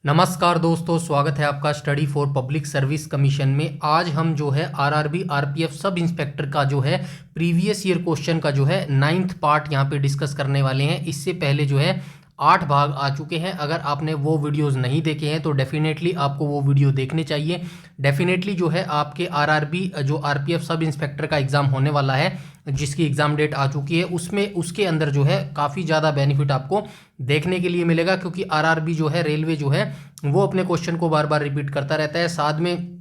नमस्कार दोस्तों, स्वागत है आपका study for public service commission में। आज हम जो है आरआरबी आरपीएफ सब इंस्पेक्टर का जो है प्रीवियस ईयर क्वेश्चन का जो है 9th पार्ट यहाँ पे डिस्कस करने वाले हैं। इससे पहले जो है 8 भाग आ चुके हैं। अगर आपने वो वीडियोस नहीं देखे हैं तो डेफिनेटली आपको वो वीडियो देखने चाहिए। डेफिनेटली जो है आपके आरआरबी जो आरपीएफ सब इंस्पेक्टर का एग्ज़ाम होने वाला है, जिसकी एग्ज़ाम डेट आ चुकी है, उसमें उसके अंदर जो है काफ़ी ज़्यादा बेनिफिट आपको देखने के लिए मिलेगा, क्योंकि आरआरबी जो है रेलवे जो है वो अपने क्वेश्चन को बार बार रिपीट करता रहता है। साथ में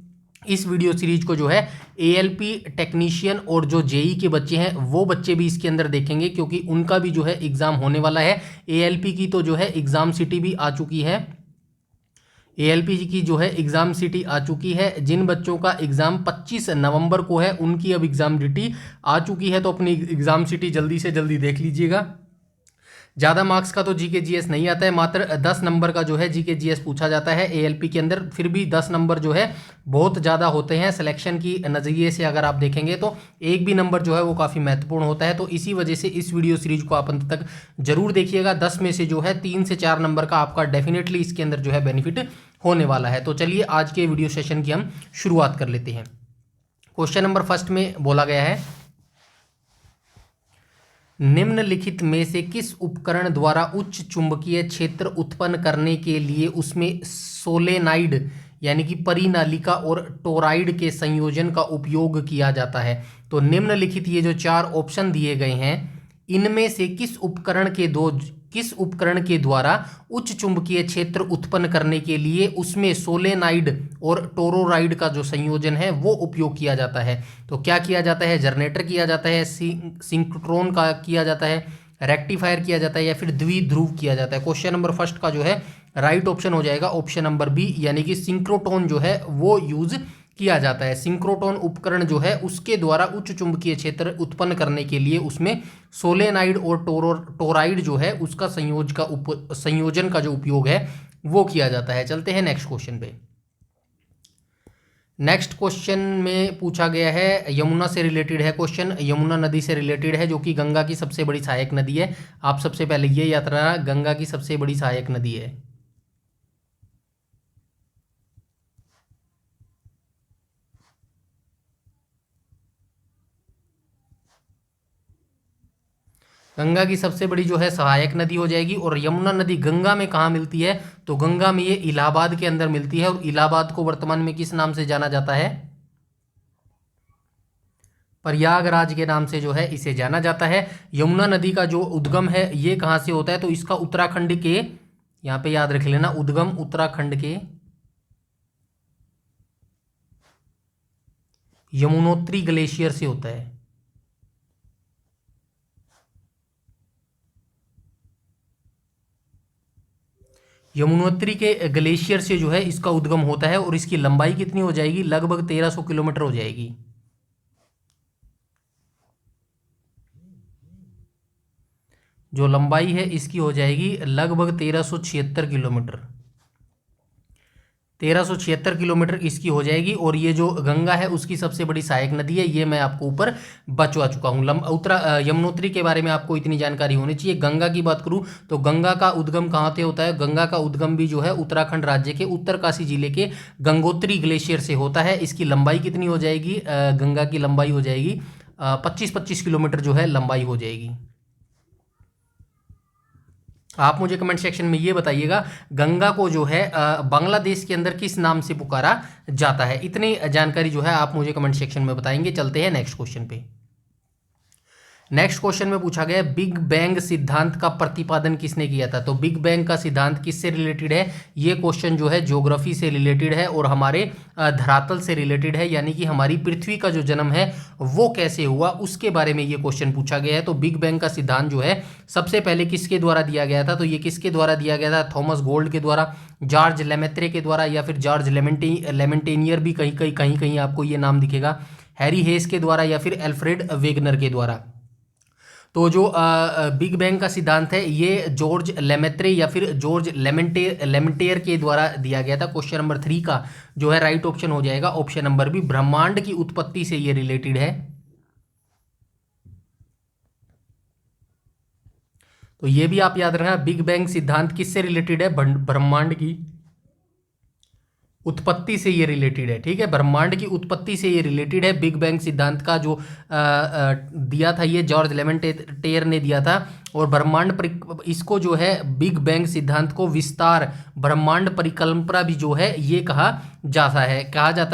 इस वीडियो सीरीज को जो है एएलपी टेक्नीशियन और जो जेई के बच्चे हैं वो बच्चे भी इसके अंदर देखेंगे, क्योंकि उनका भी जो है एग्ज़ाम होने वाला है। एएलपी की तो जो है एग्ज़ाम सिटी भी आ चुकी है। एएलपी की जो है एग्ज़ाम सिटी आ चुकी है। जिन बच्चों का एग्ज़ाम 25 नवंबर को है उनकी अब एग्ज़ाम सिटी आ चुकी है, तो अपनी एग्ज़ाम सिटी जल्दी से जल्दी देख लीजिएगा। ज़्यादा मार्क्स का तो जीके जीएस नहीं आता है, मात्र 10 नंबर का जो है जीके जीएस पूछा जाता है एएलपी के अंदर। फिर भी 10 नंबर जो है बहुत ज़्यादा होते हैं सिलेक्शन की नज़रिए से। अगर आप देखेंगे तो एक भी नंबर जो है वो काफ़ी महत्वपूर्ण होता है। तो इसी वजह से इस वीडियो सीरीज को आप अंत तक जरूर देखिएगा। 10 में से जो है 3 से 4 नंबर का आपका डेफिनेटली इसके अंदर जो है बेनिफिट होने वाला है। तो चलिए आज के वीडियो सेशन की हम शुरुआत कर लेते हैं। क्वेश्चन नंबर फर्स्ट में बोला गया है, निम्नलिखित में से किस उपकरण द्वारा उच्च चुंबकीय क्षेत्र उत्पन्न करने के लिए उसमें सोलेनाइड यानी कि परिनालिका और टोराइड के संयोजन का उपयोग किया जाता है? तो निम्नलिखित ये जो 4 ऑप्शन दिए गए हैं, इनमें से किस उपकरण के द्वारा उच्च चुंबकीय क्षेत्र उत्पन्न करने के लिए उसमें सोलेनाइड और टोरोराइड का जो संयोजन है वो उपयोग किया जाता है? तो क्या किया जाता है? जनरेटर किया जाता है, सिंक्रोट्रॉन का किया जाता है, रेक्टिफायर किया जाता है, या फिर द्विध्रुव किया जाता है? क्वेश्चन नंबर फर्स्ट का जो है राइट ऑप्शन हो जाएगा ऑप्शन नंबर बी, यानी कि सिंक्रोट्रॉन जो है वो यूज किया जाता है। सिंक्रोट्रॉन उपकरण जो है उसके द्वारा उच्च चुंबकीय क्षेत्र उत्पन्न करने के लिए उसमें सोलेनाइड और टोराइड जो है उसका संयोजन का जो उपयोग है वो किया जाता है। चलते हैं नेक्स्ट क्वेश्चन पे। नेक्स्ट क्वेश्चन में पूछा गया है, यमुना से रिलेटेड है क्वेश्चन, यमुना नदी से रिलेटेड है, जो कि गंगा की सबसे बड़ी सहायक नदी है। आप सबसे पहले ये याद रखना, गंगा की सबसे बड़ी सहायक नदी है। गंगा की सबसे बड़ी जो है सहायक नदी हो जाएगी। और यमुना नदी गंगा में कहाँ मिलती है? तो गंगा में ये इलाहाबाद के अंदर मिलती है। और इलाहाबाद को वर्तमान में किस नाम से जाना जाता है? प्रयागराज के नाम से जो है इसे जाना जाता है। यमुना नदी का जो उद्गम है ये कहाँ से होता है? तो इसका उत्तराखंड के, यहाँ पे याद रख लेना, उद्गम उत्तराखंड के यमुनोत्री ग्लेशियर से होता है। यमुनोत्री के ग्लेशियर से जो है इसका उद्गम होता है। और इसकी लंबाई कितनी हो जाएगी? लगभग 1300 किलोमीटर हो जाएगी। जो लंबाई है इसकी हो जाएगी लगभग 1376 किलोमीटर। 1376 किलोमीटर इसकी हो जाएगी। और ये जो गंगा है उसकी सबसे बड़ी सहायक नदी है, ये मैं आपको ऊपर बचवा चुका हूँ। यमुनोत्री के बारे में आपको इतनी जानकारी होनी चाहिए। गंगा की बात करूँ तो गंगा का उद्गम कहाँ से होता है? गंगा का उद्गम भी जो है उत्तराखंड राज्य के उत्तरकाशी जिले के गंगोत्री ग्लेशियर से होता है। इसकी लंबाई कितनी हो जाएगी? गंगा की लंबाई हो जाएगी 25-25 किलोमीटर जो है लंबाई हो जाएगी। आप मुझे कमेंट सेक्शन में ये बताइएगा, गंगा को जो है बांग्लादेश के अंदर किस नाम से पुकारा जाता है? इतनी जानकारी जो है आप मुझे कमेंट सेक्शन में बताएंगे। चलते हैं नेक्स्ट क्वेश्चन पे। नेक्स्ट क्वेश्चन में पूछा गया, बिग बैंग सिद्धांत का प्रतिपादन किसने किया था? तो बिग बैंग का सिद्धांत किससे रिलेटेड है? ये क्वेश्चन जो है ज्योग्राफी से रिलेटेड है और हमारे धरातल से रिलेटेड है, यानी कि हमारी पृथ्वी का जो जन्म है वो कैसे हुआ उसके बारे में ये क्वेश्चन पूछा गया है। तो बिग बैंग का सिद्धांत जो है सबसे पहले किसके द्वारा दिया गया था? तो ये किसके द्वारा दिया गया था? थॉमस गोल्ड के द्वारा, जॉर्ज लेमेत्रे के द्वारा, या फिर जॉर्ज लेमेंटेनियर भी कहीं कहीं आपको ये नाम दिखेगा, हैरी हेस के द्वारा, या फिर एल्फ्रेड वेगनर के द्वारा। तो जो बिग बैंग का सिद्धांत है ये जॉर्ज लेमेत्रे या फिर जॉर्ज लेमेंटेयर के द्वारा दिया गया था। क्वेश्चन नंबर 3 का जो है राइट ऑप्शन हो जाएगा ऑप्शन नंबर बी, ब्रह्मांड की उत्पत्ति से ये रिलेटेड है। तो ये भी आप याद रखना, बिग बैंग सिद्धांत किससे रिलेटेड है? ब्रह्मांड की उत्पत्ति से ये रिलेटेड है, ठीक है, ब्रह्मांड की उत्पत्ति से ये रिलेटेड है। बिग बैंग सिद्धांत का जो दिया था ये जॉर्ज लेमेंटेयर ने दिया था। और इसको जो है बिग बैंग सिद्धांत को विस्तार ब्रह्मांड परिकल्पना भी जो है ये कहा जाता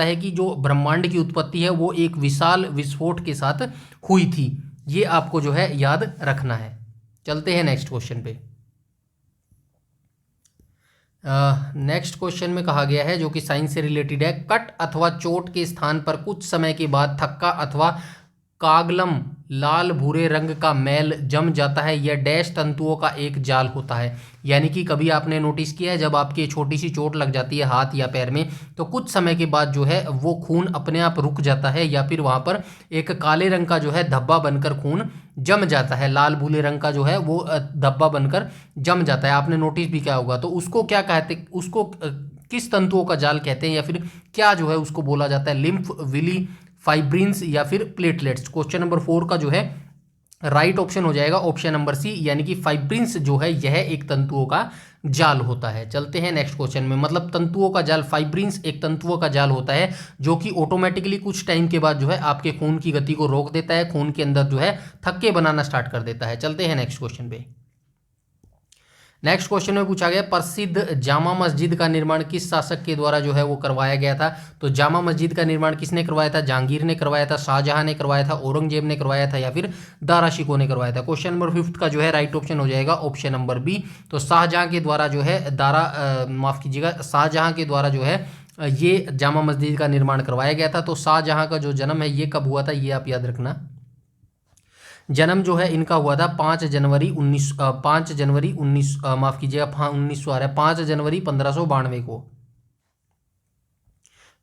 है कि जो ब्रह्मांड की उत्पत्ति है वो एक विशाल विस्फोट के साथ हुई थी। ये आपको जो है याद रखना है। चलते हैं नेक्स्ट क्वेश्चन पे। नेक्स्ट क्वेश्चन में कहा गया है, जो कि साइंस से रिलेटेड है, कट अथवा चोट के स्थान पर कुछ समय के बाद थक्का अथवा कागलम लाल भूरे रंग का मैल जम जाता है। यह डैश तंतुओं का एक जाल होता है। यानी कि कभी आपने नोटिस किया है जब आपकी छोटी सी चोट लग जाती है हाथ या पैर में, तो कुछ समय के बाद जो है वो खून अपने आप रुक जाता है या फिर वहाँ पर एक काले रंग का जो है धब्बा बनकर खून जम जाता है, लाल भूरे रंग का जो है वो धब्बा बनकर जम जाता है। आपने नोटिस भी किया होगा। तो उसको क्या कहते, उसको किस तंतुओं का जाल कहते हैं या फिर क्या जो है उसको बोला जाता है? लिम्फ, विली, फाइब्रिन्स या फिर प्लेटलेट्स। क्वेश्चन नंबर 4 का जो है राइट ऑप्शन हो जाएगा ऑप्शन नंबर सी, यानी कि फाइब्रिन्स जो है यह एक तंतुओं का जाल होता है। चलते हैं नेक्स्ट क्वेश्चन में। मतलब तंतुओं का जाल, फाइब्रिन्स एक तंतुओं का जाल होता है जो कि ऑटोमेटिकली कुछ टाइम के बाद जो है आपके खून की गति को रोक देता है, खून के अंदर जो है थक्के बनाना स्टार्ट कर देता है। चलते हैं नेक्स्ट क्वेश्चन पे। नेक्स्ट क्वेश्चन में पूछा गया, प्रसिद्ध जामा मस्जिद का निर्माण किस शासक के द्वारा जो है वो करवाया गया था? तो जामा मस्जिद का निर्माण किसने करवाया था? जहांगीर ने करवाया था, शाहजहां ने करवाया था, औरंगजेब ने करवाया था या फिर दारा शिकोह ने करवाया था? क्वेश्चन नंबर 5 का जो है राइट ऑप्शन हो जाएगा ऑप्शन नंबर बी। तो शाहजहां के द्वारा जो है शाहजहां के द्वारा जो है ये जामा मस्जिद का निर्माण करवाया गया था। तो शाहजहां का जो जन्म है ये कब हुआ था, ये आप याद रखना। जन्म जो है इनका हुआ था 5 जनवरी 1592 को।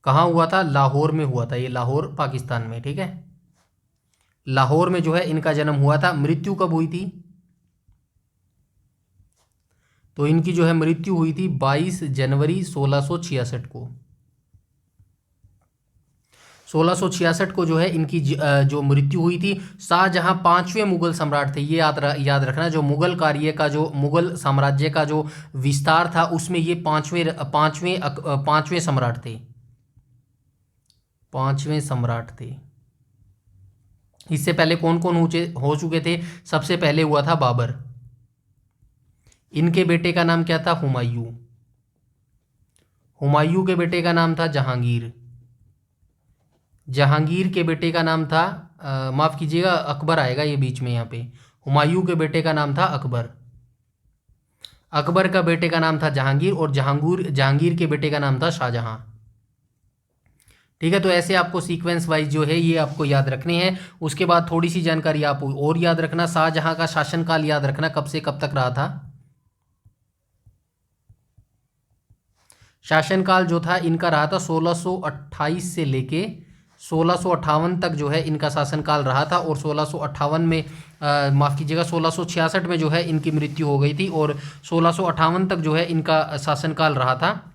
कहाँ हुआ था? लाहौर में हुआ था। ये लाहौर पाकिस्तान में, ठीक है, लाहौर में जो है इनका जन्म हुआ था। मृत्यु कब हुई थी? तो इनकी जो है मृत्यु हुई थी 22 जनवरी 1666 को। 1666 को जो है इनकी जो मृत्यु हुई थी। शाहजहां 5वें मुगल सम्राट थे। ये याद रखना, जो मुगल कार्य का जो मुगल साम्राज्य का जो विस्तार था उसमें ये पांचवें सम्राट थे। 5वें सम्राट थे। इससे पहले कौन कौन हो चुके थे? सबसे पहले हुआ था बाबर। इनके बेटे का नाम क्या था? हुमायूं। हुमायूं के बेटे का नाम था जहांगीर। जहांगीर के बेटे का नाम था माफ़ कीजिएगा अकबर आएगा ये बीच में यहाँ पे। हुमायूं के बेटे का नाम था अकबर। अकबर का बेटे का नाम था जहांगीर और जहांगीर के बेटे का नाम था शाहजहां। ठीक है, तो ऐसे आपको सीक्वेंस वाइज जो है ये आपको याद रखने हैं। उसके बाद थोड़ी सी जानकारी आप और याद रखना। शाहजहां का शासनकाल याद रखना कब से कब तक रहा था। शासनकाल जो था इनका रहा था 1628 से लेके 1658 तक जो है इनका शासनकाल रहा था। और 1658 में माफ़ कीजिएगा 1666 में जो है इनकी मृत्यु हो गई थी और 1658 तक जो है इनका शासनकाल रहा था।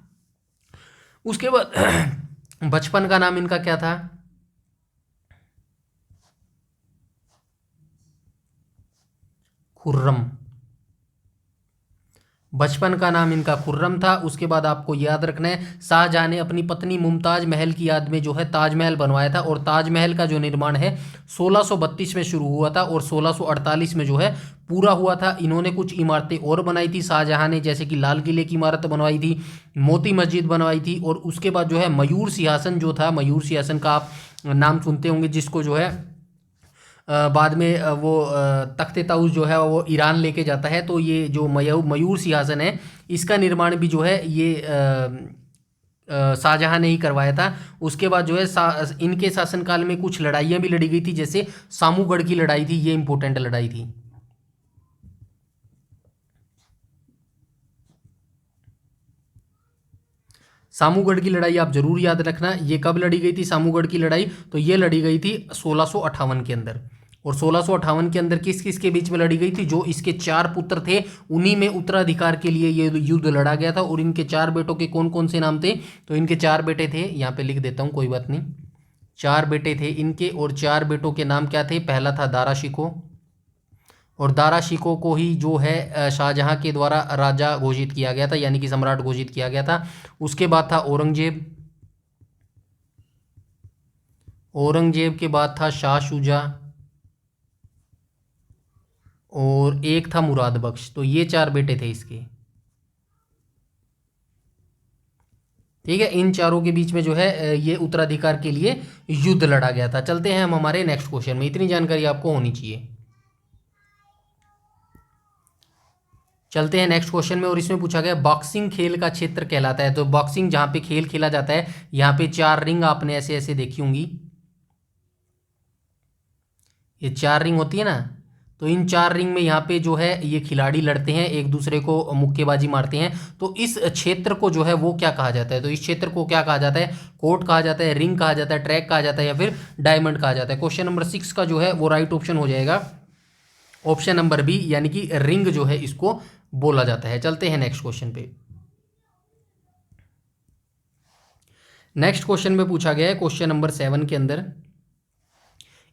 उसके बाद बचपन का नाम इनका क्या था? खुर्रम। बचपन का नाम इनका खुर्रम था। उसके बाद आपको याद रखना है शाहजहां ने अपनी पत्नी मुमताज महल की याद में जो है ताजमहल बनवाया था। और ताजमहल का जो निर्माण है 1632 में शुरू हुआ था और 1648 में जो है पूरा हुआ था। इन्होंने कुछ इमारतें और बनाई थी शाहजहां ने, जैसे कि लाल किले की इमारत बनवाई थी, मोती मस्जिद बनवाई थी। और उसके बाद जो है मयूर सिंहासन जो था, मयूर सिंहासन का आप नाम सुनते होंगे, जिसको जो है बाद में वो तख्ते ताउस जो है वो ईरान लेके जाता है। तो ये जो मयूर सिंहासन है इसका निर्माण भी जो है ये शाहजहां ने ही करवाया था। उसके बाद जो है इनके शासनकाल में कुछ लड़ाइयाँ भी लड़ी गई थी, जैसे सामूगढ़ की लड़ाई थी, ये इंपॉर्टेंट लड़ाई थी। सामूगढ़ की लड़ाई आप जरूर याद रखना। ये कब लड़ी गई थी सामूगढ़ की लड़ाई? तो ये लड़ी गई थी 1658 के अंदर। और 1658 के अंदर किस किस के बीच में लड़ी गई थी? जो इसके 4 पुत्र थे उन्हीं में उत्तराधिकार के लिए ये युद्ध लड़ा गया था। और इनके 4 बेटों के कौन कौन से नाम थे? तो इनके 4 बेटे थे, यहाँ पे लिख देता हूँ कोई बात नहीं। 4 बेटे थे इनके और 4 बेटों के नाम क्या थे? पहला था दारा शिकोह, और दारा शिकोह को ही जो है शाहजहां के द्वारा राजा घोषित किया गया था, यानी कि सम्राट घोषित किया गया था। उसके बाद था औरंगजेब, औरंगजेब के बाद था शाह शुजा, और एक था मुराद बख्श। तो ये 4 बेटे थे इसके। ठीक है, इन चारों के बीच में जो है ये उत्तराधिकार के लिए युद्ध लड़ा गया था। चलते हैं हम हमारे नेक्स्ट क्वेश्चन में, इतनी जानकारी आपको होनी चाहिए। चलते हैं नेक्स्ट क्वेश्चन में, और इसमें पूछा गया बॉक्सिंग खेल का क्षेत्र कहलाता है। तो बॉक्सिंग जहां पे खेल खेला जाता है, यहाँ पे 4 रिंग आपने ऐसे ऐसे देखी होंगी, ये 4 रिंग होती है ना। तो इन 4 रिंग में यहाँ पे जो है ये खिलाड़ी लड़ते हैं, एक दूसरे को मुक्केबाजी मारते हैं। तो इस क्षेत्र को जो है वो क्या कहा जाता है? तो इस क्षेत्र को क्या कहा जाता है? कोर्ट कहा जाता है, रिंग कहा जाता है, ट्रैक कहा जाता है, या फिर डायमंड कहा जाता है। क्वेश्चन नंबर 6 का जो है वो राइट ऑप्शन हो जाएगा ऑप्शन नंबर बी, यानी कि रिंग जो है इसको बोला जाता है। चलते हैं नेक्स्ट क्वेश्चन पे। नेक्स्ट क्वेश्चन में पूछा गया है क्वेश्चन नंबर 7 के अंदर,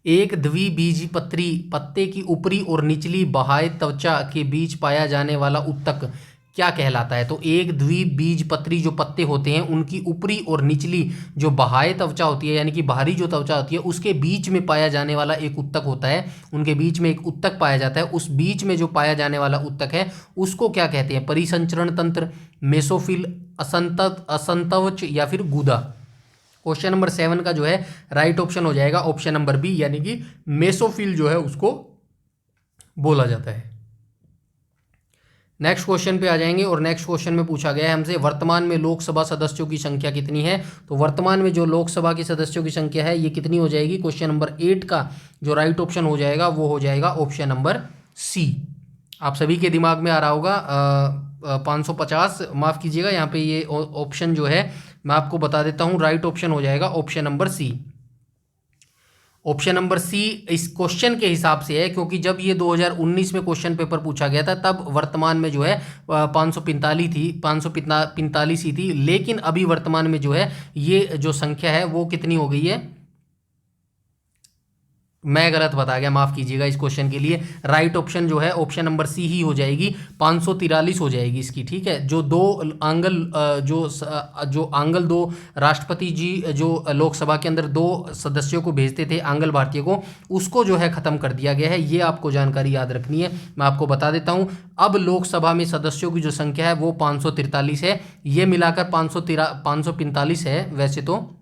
एक द्विबीजपत्री पत्ते की ऊपरी और निचली बाह्य त्वचा के बीच पाया जाने वाला उत्तक क्या कहलाता है? तो एक द्विबीजपत्री जो पत्ते होते हैं उनकी ऊपरी और निचली जो बाह्य त्वचा होती है, यानी कि बाहरी जो त्वचा होती है, उसके बीच में पाया जाने वाला एक उत्तक होता है। उनके बीच में एक उत्तक पाया जाता है। उस बीच में जो पाया जाने वाला उत्तक है उसको क्या कहते हैं? परिसंचरण तंत्र, मेसोफिल, असंतवच, या फिर गुदा। क्वेश्चन नंबर 7 का जो है राइट ऑप्शन हो जाएगा ऑप्शन नंबर बी, यानी कि मेसोफिल जो है उसको बोला जाता है। नेक्स्ट क्वेश्चन पे आ जाएंगे, और नेक्स्ट क्वेश्चन में पूछा गया है हमसे वर्तमान में लोकसभा सदस्यों की संख्या कितनी है? तो वर्तमान में जो लोकसभा के सदस्यों की संख्या है ये कितनी हो जाएगी? क्वेश्चन नंबर 8 का जो राइट ऑप्शन हो जाएगा वो हो जाएगा ऑप्शन नंबर सी। आप सभी के दिमाग में आ रहा होगा 550, माफ़ कीजिएगा, यहाँ पे ये ऑप्शन जो है मैं आपको बता देता हूँ, राइट ऑप्शन हो जाएगा option number C. Option number C इस क्वेश्चन के हिसाब से है, क्योंकि जब ये 2019 में क्वेश्चन पेपर पूछा गया था तब वर्तमान में जो है 545 ही थी, लेकिन अभी वर्तमान में जो है ये जो संख्या है वो कितनी हो गई है? मैं गलत बता गया, माफ़ कीजिएगा। इस क्वेश्चन के लिए राइट ऑप्शन जो है ऑप्शन नंबर सी ही हो जाएगी, 543 हो जाएगी इसकी। ठीक है, जो दो आंगल जो आंगल दो राष्ट्रपति जी जो लोकसभा के अंदर 2 सदस्यों को भेजते थे आंगल भारतीय को, उसको जो है ख़त्म कर दिया गया है। ये आपको जानकारी याद रखनी है, मैं आपको बता देता हूँ। अब लोकसभा में सदस्यों की जो संख्या है वो 543 है, ये मिलाकर 545 है वैसे तो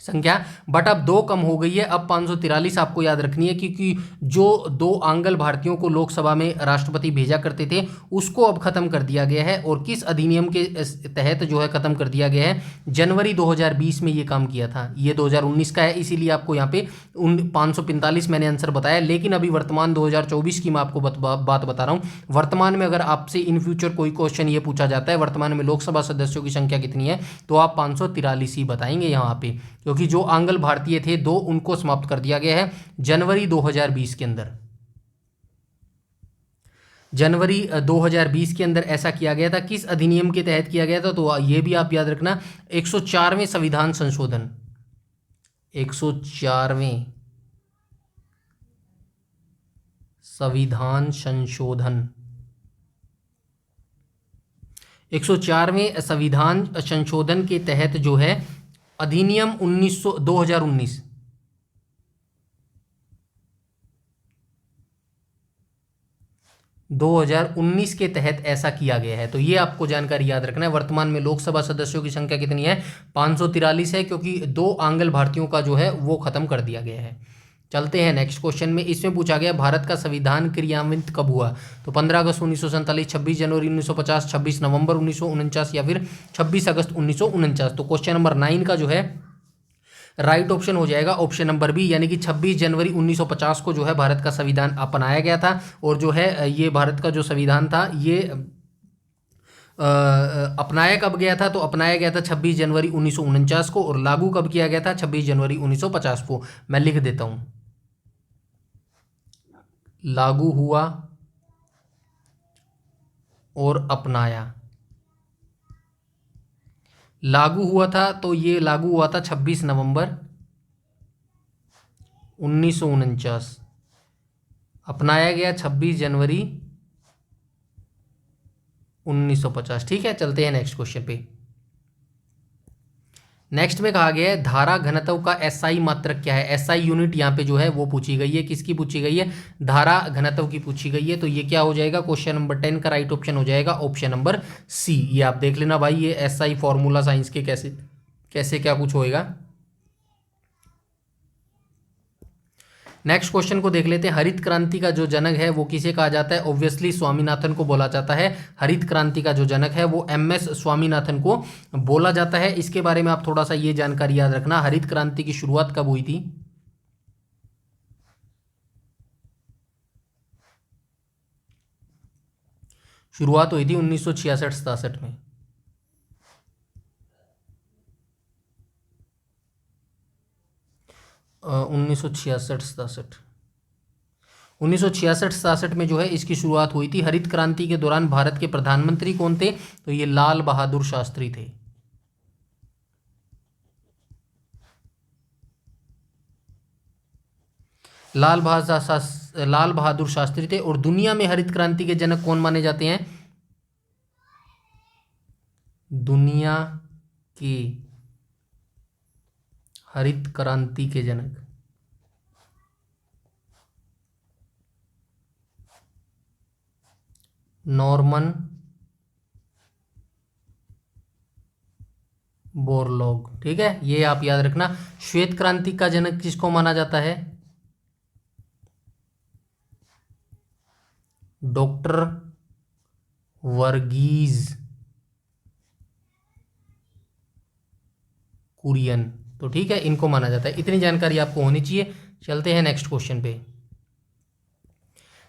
संख्या, बट अब 2 कम हो गई है, अब 543 आपको याद रखनी है, क्योंकि जो 2 आंगल भारतीयों को लोकसभा में राष्ट्रपति भेजा करते थे उसको अब खत्म कर दिया गया है। और किस अधिनियम के तहत जो है खत्म कर दिया गया है? जनवरी 2020 में ये काम किया था, ये 2019 का है, इसीलिए आपको यहाँ पे 545 मैंने आंसर बताया। लेकिन अभी वर्तमान 2024 की मैं आपको बात बता रहा हूँ। वर्तमान में अगर आपसे इन फ्यूचर कोई क्वेश्चन ये पूछा जाता है वर्तमान में लोकसभा सदस्यों की संख्या कितनी है, तो आप 543 ही बताएंगे यहाँ पे, क्योंकि जो आंगल भारतीय थे 2 उनको समाप्त कर दिया गया है जनवरी 2020 के अंदर। जनवरी 2020 के अंदर ऐसा किया गया था। किस अधिनियम के तहत किया गया था? तो ये भी आप याद रखना, 104वें संविधान संशोधन, 104वें संविधान संशोधन, 104वें संविधान संशोधन के तहत जो है अधिनियम 2019 के तहत ऐसा किया गया है। तो ये आपको जानकारी याद रखना है। वर्तमान में लोकसभा सदस्यों की संख्या कितनी है? 543 है, क्योंकि 2 आंगल भारतीयों का जो है वो खत्म कर दिया गया है। चलते हैं नेक्स्ट क्वेश्चन में। इसमें पूछा गया भारत का संविधान क्रियान्वित कब हुआ? तो 15 अगस्त 1947, 26 जनवरी 1950, 26 नवंबर 1949, या फिर 26 अगस्त 1949। तो क्वेश्चन नंबर 9 का जो है राइट ऑप्शन हो जाएगा ऑप्शन नंबर बी, यानी कि 26 जनवरी 1950 को जो है भारत का संविधान अपनाया गया था। और जो है ये भारत का जो संविधान था ये अपनाया कब गया था? तो अपनाया गया था 26 जनवरी 1949 को, और लागू कब किया गया था? 26 जनवरी 1950 को। मैं लिख देता हूँ, लागू हुआ और अपनाया। लागू हुआ था तो ये लागू हुआ था 26 नवंबर 1949, अपनाया गया 26 जनवरी 1950। ठीक है, चलते हैं नेक्स्ट क्वेश्चन पे। नेक्स्ट में कहा गया है धारा घनत्व का एसआई मात्रक क्या है। एसआई यूनिट यहाँ पे जो है वो पूछी गई है। किसकी पूछी गई है? धारा घनत्व की पूछी गई है। तो ये क्या हो जाएगा? क्वेश्चन नंबर 10 का राइट ऑप्शन हो जाएगा ऑप्शन नंबर सी। ये आप देख लेना भाई, ये एसआई फॉर्मूला साइंस के कैसे कैसे क्या कुछ होएगा। नेक्स्ट क्वेश्चन को देख लेते हैं। हरित क्रांति का जो जनक है वो किसे कहा जाता है? ऑब्वियसली स्वामीनाथन को बोला जाता है। हरित क्रांति का जो जनक है वो एमएस स्वामीनाथन को बोला जाता है। इसके बारे में आप थोड़ा सा ये जानकारी याद रखना, हरित क्रांति की शुरुआत कब हुई थी? शुरुआत हुई थी 1966-67 में। उन्नीस सौ छियासठ सतासठ में जो है इसकी शुरुआत हुई थी। हरित क्रांति के दौरान भारत के प्रधानमंत्री कौन थे? तो ये लाल बहादुर शास्त्री थे। लाल बहादुर शास्त्री थे। और दुनिया में हरित क्रांति के जनक कौन माने जाते हैं? दुनिया के हरित क्रांति के जनक नॉर्मन बोरलॉग। ठीक है, ये आप याद रखना। श्वेत क्रांति का जनक किसको माना जाता है? डॉक्टर वर्गीज कुरियन। तो ठीक है, इनको माना जाता है। इतनी जानकारी आपको होनी चाहिए। चलते हैं नेक्स्ट क्वेश्चन पे।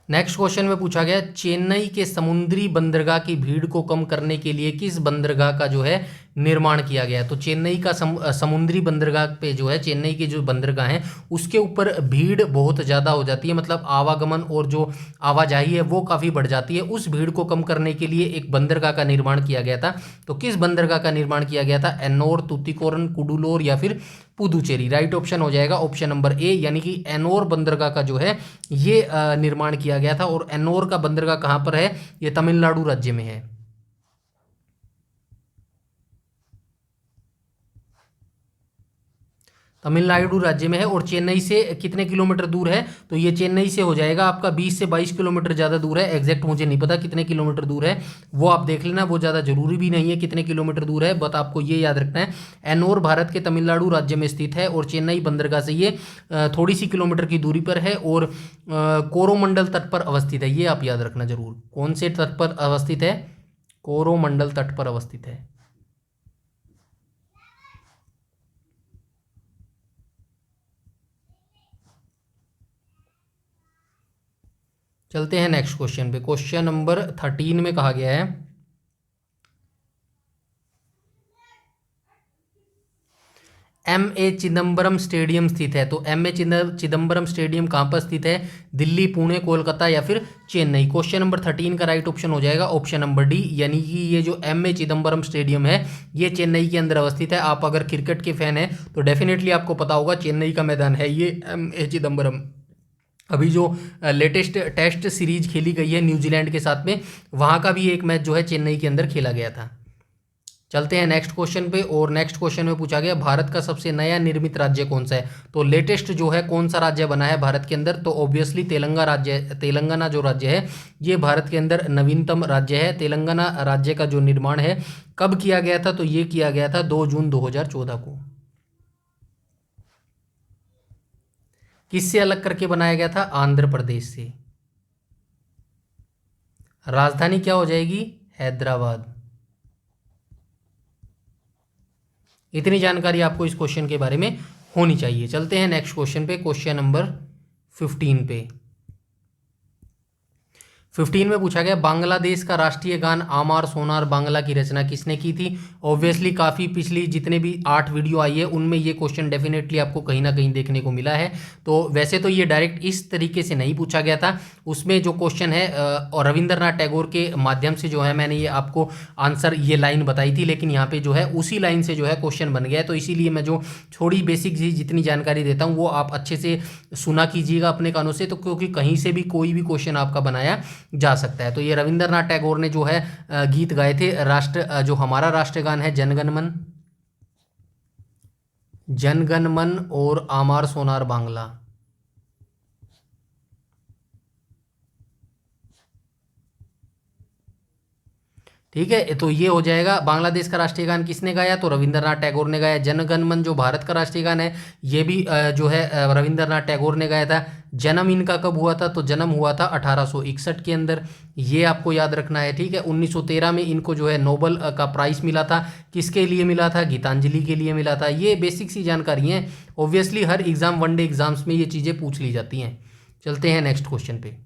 नेक्स्ट क्वेश्चन में पूछा गया चेन्नई के समुद्री बंदरगाह की भीड़ को कम करने के लिए किस बंदरगाह का जो है निर्माण किया गया है। तो चेन्नई का समुद्री बंदरगाह पे जो है, चेन्नई के जो बंदरगाह है उसके ऊपर भीड़ बहुत ज़्यादा हो जाती है, मतलब आवागमन और जो आवाजाही है वो काफ़ी बढ़ जाती है। उस भीड़ को कम करने के लिए एक बंदरगाह का निर्माण किया गया था। तो किस बंदरगाह का निर्माण किया गया था? एन्नोर, तूतीकोरन, कुडुलोर या फिर पुदुचेरी। राइट ऑप्शन हो जाएगा ऑप्शन नंबर ए, यानी कि एन्नोर बंदरगाह का जो है ये निर्माण किया गया था। और एन्नोर का बंदरगाह कहाँ पर है? ये तमिलनाडु राज्य में है। तमिलनाडु राज्य में है। और चेन्नई से कितने किलोमीटर दूर है? तो ये चेन्नई से हो जाएगा आपका 20 से 22 किलोमीटर ज़्यादा दूर है। एग्जैक्ट मुझे नहीं पता कितने किलोमीटर दूर है, वो आप देख लेना, वो ज़्यादा जरूरी भी नहीं है कितने किलोमीटर दूर है, बट आपको ये याद रखना है एन्नोर भारत के तमिलनाडु राज्य में स्थित है। और चेन्नई बंदरगाह से ये थोड़ी सी किलोमीटर की दूरी पर है और कोरोमंडल तट पर अवस्थित है। ये आप याद रखना जरूर। कौन से तट पर अवस्थित है? कोरोमंडल तट पर अवस्थित है। चलते हैं नेक्स्ट क्वेश्चन पे। क्वेश्चन नंबर 13 में कहा गया है M.A. चिदम्बरम स्टेडियम स्थित है। तो M.A. चिदम्बरम स्टेडियम कहाँ पर स्थित है? दिल्ली, पुणे, कोलकाता या फिर चेन्नई। क्वेश्चन नंबर 13 का राइट ऑप्शन हो जाएगा ऑप्शन नंबर डी, यानी कि ये जो M.A. चिदम्बरम स्टेडियम है ये चेन्नई के अंदर अवस्थित है। आप अगर क्रिकेट के फैन हैं तो डेफिनेटली आपको पता होगा चेन्नई का मैदान है ये M.A. चिदम्बरम। अभी जो लेटेस्ट टेस्ट सीरीज खेली गई है न्यूजीलैंड के साथ में, वहाँ का भी एक मैच जो है चेन्नई के अंदर खेला गया था। चलते हैं नेक्स्ट क्वेश्चन पे। और नेक्स्ट क्वेश्चन में पूछा गया भारत का सबसे नया निर्मित राज्य कौन सा है। तो लेटेस्ट जो है कौन सा राज्य बना है भारत के अंदर? तो ऑब्वियसली तेलंगाना जो राज्य है ये भारत के अंदर नवीनतम राज्य है। तेलंगाना राज्य का जो निर्माण है कब किया गया था? तो ये किया गया था 2 जून 2014 को। किससे अलग करके बनाया गया था? आंध्र प्रदेश से। राजधानी क्या हो जाएगी? हैदराबाद। इतनी जानकारी आपको इस क्वेश्चन के बारे में होनी चाहिए। चलते हैं नेक्स्ट क्वेश्चन पे। क्वेश्चन नंबर 15 पे। 15 में पूछा गया बांग्लादेश का राष्ट्रीय गान आमार सोनार बांग्ला की रचना किसने की थी। ऑब्वियसली काफ़ी पिछली जितने भी 8 वीडियो आई है उनमें ये क्वेश्चन डेफिनेटली आपको कहीं ना कहीं देखने को मिला है। तो वैसे तो ये डायरेक्ट इस तरीके से नहीं पूछा गया था, उसमें जो क्वेश्चन है और रविंद्रनाथ टैगोर के माध्यम से जो है मैंने ये आपको आंसर ये लाइन बताई थी, लेकिन यहाँ पे जो है उसी लाइन से जो है क्वेश्चन बन गया है। तो इसीलिए मैं जो थोड़ी बेसिक जितनी जानकारी देता हूँ वो आप अच्छे से सुना कीजिएगा अपने कानों से, तो क्योंकि कहीं से भी कोई भी क्वेश्चन आपका बनाया जा सकता है। तो ये रविंद्रनाथ टैगोर ने जो है गीत गाए थे जो हमारा राष्ट्रगान है जनगण मन, जनगण मन और आमार सोनार बांग्ला। ठीक है, तो ये हो जाएगा बांग्लादेश का राष्ट्रीय गान किसने गाया, तो रविंद्रनाथ टैगोर ने गाया। जनगण मन जो भारत का राष्ट्रीय गान है ये भी जो है रविंद्रनाथ टैगोर ने गाया था। जन्म इनका कब हुआ था, तो जन्म हुआ था 1861 के अंदर, ये आपको याद रखना है। ठीक है, 1913 में इनको जो है नोबल का प्राइस मिला था। किसके लिए मिला था, गीतांजलि के लिए मिला था। ये बेसिक सी जानकारी है, ऑब्वियसली हर एग्जाम वनडे एग्जाम्स में ये चीज़ें पूछ ली जाती हैं। चलते हैं नेक्स्ट क्वेश्चन पे।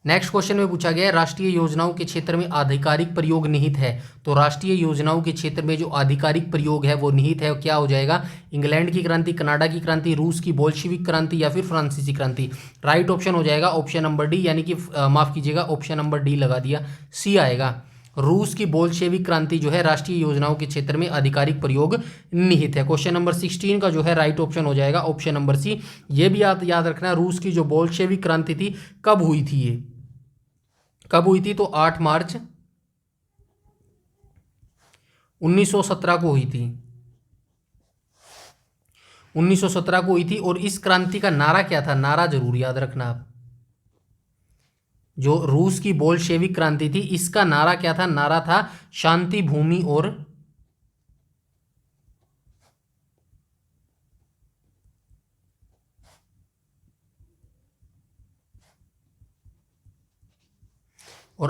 नेक्स्ट क्वेश्चन में पूछा गया है राष्ट्रीय योजनाओं के क्षेत्र में आधिकारिक प्रयोग निहित है। तो राष्ट्रीय योजनाओं के क्षेत्र में जो आधिकारिक प्रयोग है वो निहित है, क्या हो जाएगा, इंग्लैंड की क्रांति, कनाडा की क्रांति, रूस की बोल्शेविक क्रांति या फिर फ्रांसीसी क्रांति। राइट ऑप्शन हो जाएगा ऑप्शन नंबर डी, यानी कि माफ कीजिएगा ऑप्शन नंबर डी लगा दिया, सी आएगा। रूस की बोल्शेविक क्रांति जो है राष्ट्रीय योजनाओं के क्षेत्र में आधिकारिक प्रयोग निहित है। क्वेश्चन नंबर 16 का जो है राइट ऑप्शन हो जाएगा ऑप्शन नंबर सी। ये भी याद रखना, रूस की जो बोल्शेविक क्रांति थी कब हुई थी, ये कब हुई थी, तो 8 मार्च 1917 को हुई थी, 1917 को हुई थी। और इस क्रांति का नारा क्या था, नारा जरूर याद रखना आप। जो रूस की बोल्शेविक क्रांति थी इसका नारा क्या था, नारा था शांति भूमि और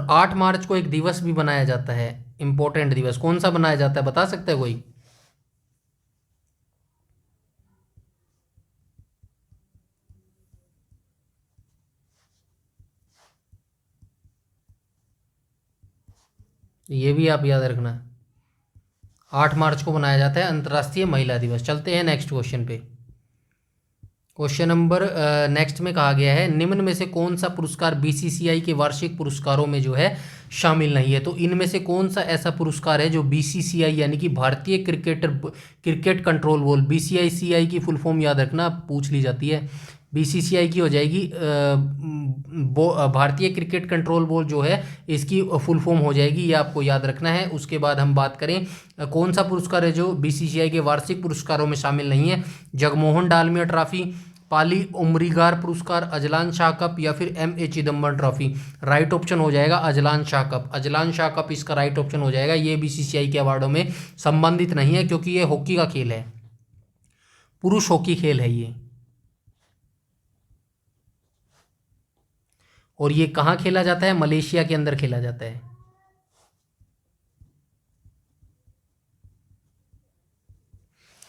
8 मार्च को एक दिवस भी बनाया जाता है, इंपॉर्टेंट दिवस। कौन सा बनाया जाता है, बता सकता है कोई। ये भी आप याद रखना, 8 मार्च को बनाया जाता है अंतर्राष्ट्रीय महिला दिवस। चलते हैं नेक्स्ट क्वेश्चन पे। क्वेश्चन नंबर नेक्स्ट में कहा गया है निम्न में से कौन सा पुरस्कार बीसीसीआई के वार्षिक पुरस्कारों में जो है शामिल नहीं है। तो इनमें से कौन सा ऐसा पुरस्कार है जो बीसीसीआई यानी कि भारतीय क्रिकेट कंट्रोल बोर्ड, बीसीसीआई की फुल फॉर्म याद रखना, पूछ ली जाती है। बीसीसीआई की हो जाएगी भारतीय क्रिकेट कंट्रोल बोर्ड जो है इसकी फुल फॉर्म हो जाएगी, ये आपको याद रखना है। उसके बाद हम बात करें कौन सा पुरस्कार है जो बीसीसीआई के वार्षिक पुरस्कारों में शामिल नहीं है। जगमोहन डालमिया ट्रॉफी, पाली उमरीगार पुरस्कार, अजलान शाह कप या फिर ए चिदम्बरम ट्रॉफी। राइट ऑप्शन हो जाएगा Azlan Shah cup, Azlan Shah cup इसका राइट ऑप्शन हो जाएगा। ये बीसीसीआई के अवार्डों में संबंधित नहीं है क्योंकि ये हॉकी का खेल है, पुरुष हॉकी खेल है ये। और ये कहाँ खेला जाता है, मलेशिया के अंदर खेला जाता है।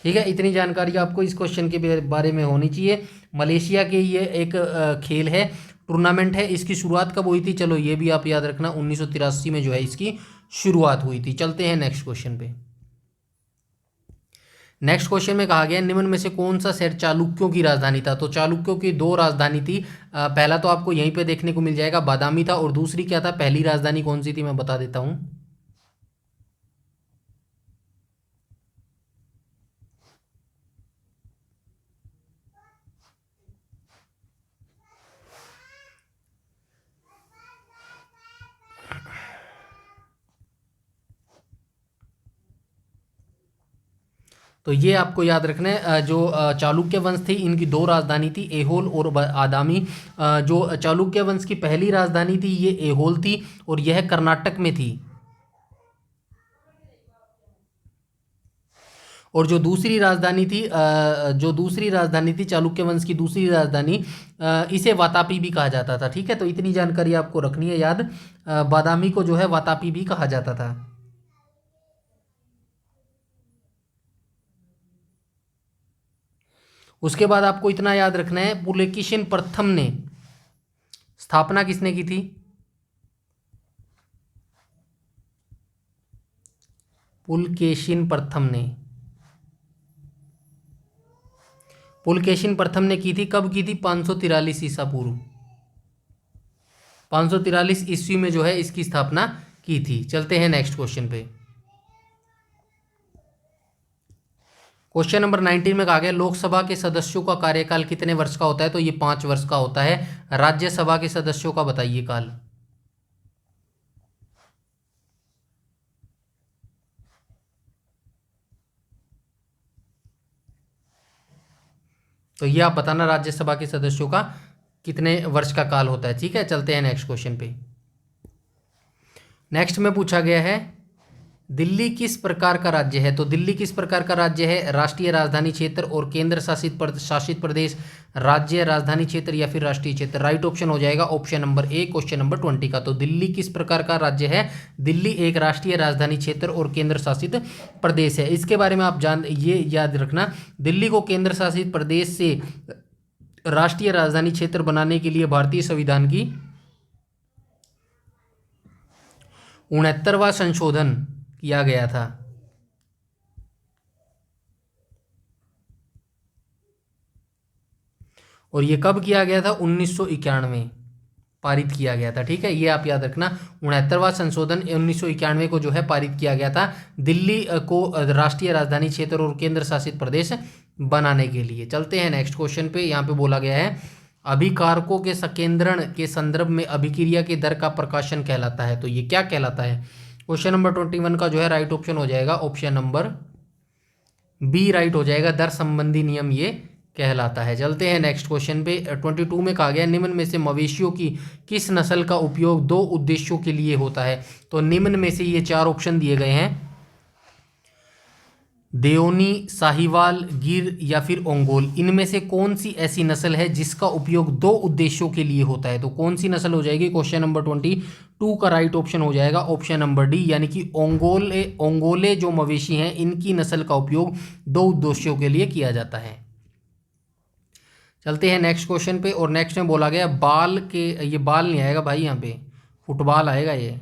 ठीक है, इतनी जानकारी आपको इस क्वेश्चन के बारे में होनी चाहिए। मलेशिया के ये एक खेल है, टूर्नामेंट है। इसकी शुरुआत कब हुई थी, चलो ये भी आप याद रखना, 1983 में जो है इसकी शुरुआत हुई थी। चलते हैं नेक्स्ट क्वेश्चन पे। नेक्स्ट क्वेश्चन में कहा गया निम्न में से कौन सा शहर चालुक्यों की राजधानी था। तो चालुक्यों की 2 राजधानी थी, पहला तो आपको यहीं पे देखने को मिल जाएगा बादामी था, और दूसरी क्या था, पहली राजधानी कौन सी थी मैं बता देता हूँ। तो ये आपको याद रखना है, जो चालुक्य वंश थी इनकी 2 राजधानी थी, एहोल और बादामी। जो चालुक्य वंश की पहली राजधानी थी ये एहोल थी और यह कर्नाटक में थी। और जो दूसरी राजधानी थी चालुक्य वंश की दूसरी राजधानी, इसे वातापी भी कहा जाता था। ठीक है, तो इतनी जानकारी आपको रखनी है याद, बादामी को जो है वातापी भी कहा जाता था। उसके बाद आपको इतना याद रखना है पुलकेशिन प्रथम ने स्थापना किसने की थी? पुलकेशिन प्रथम ने। पुलकेशिन प्रथम ने की थी, कब की थी? 543 ईसा पूर्व, 543 ईस्वी में जो है इसकी स्थापना की थी। चलते हैं नेक्स्ट क्वेश्चन पे। क्वेश्चन नंबर 19 में कहा गया लोकसभा के सदस्यों का कार्यकाल कितने वर्ष का होता है? तो ये 5 वर्ष का होता है। राज्यसभा के सदस्यों का बताइए काल। तो ये आप बताना राज्यसभा के सदस्यों का कितने वर्ष का काल होता है। ठीक है, चलते हैं नेक्स्ट क्वेश्चन पे। नेक्स्ट में पूछा गया है दिल्ली किस प्रकार का राज्य है? तो दिल्ली किस प्रकार का राज्य है? राष्ट्रीय राजधानी क्षेत्र और केंद्र शासित प्रदेश, राज्य, राजधानी क्षेत्र या फिर राष्ट्रीय क्षेत्र। राइट ऑप्शन हो जाएगा option number A question number 20 का। तो दिल्ली किस प्रकार का राज्य है? दिल्ली एक राष्ट्रीय राजधानी क्षेत्र और केंद्र शासित प्रदेश है। इसके बारे में आप ये याद रखना, दिल्ली को केंद्र शासित प्रदेश से राष्ट्रीय राजधानी क्षेत्र बनाने के लिए भारतीय संविधान की 69वां संशोधन किया गया था। और ये कब किया गया था? 1991 पारित किया गया था। ठीक है, ये आप याद रखना, 69वां संशोधन 1991 को जो है पारित किया गया था दिल्ली को राष्ट्रीय राजधानी क्षेत्र और केंद्र शासित प्रदेश बनाने के लिए। चलते हैं नेक्स्ट क्वेश्चन पे। यहाँ पे बोला गया है अभिकारकों के संकेंद्रण के संदर्भ में अभिक्रिया के दर का प्रकाशन कहलाता है। तो ये क्या कहलाता है? क्वेश्चन नंबर 21 का जो है राइट ऑप्शन हो जाएगा ऑप्शन नंबर बी राइट हो जाएगा, दर संबंधी नियम ये कहलाता है। चलते हैं नेक्स्ट क्वेश्चन पे। 22 में कहा गया निम्न में से मवेशियों की किस नस्ल का उपयोग 2 उद्देश्यों के लिए होता है? तो निम्न में से ये 4 ऑप्शन दिए गए हैं, देओनी, साहिवाल, गिर या फिर ओंगोल। इनमें से कौन सी ऐसी नस्ल है जिसका उपयोग 2 उद्देश्यों के लिए होता है? तो कौन सी नस्ल हो जाएगी? क्वेश्चन नंबर 22 का राइट ऑप्शन हो जाएगा ऑप्शन नंबर डी, यानी कि ओंगोले जो मवेशी हैं इनकी नस्ल का उपयोग 2 उद्देश्यों के लिए किया जाता है। चलते हैं नेक्स्ट क्वेश्चन पे। और नेक्स्ट में बोला गया बाल के, ये बाल नहीं आएगा भाई, यहाँ पे फुटबॉल आएगा, ये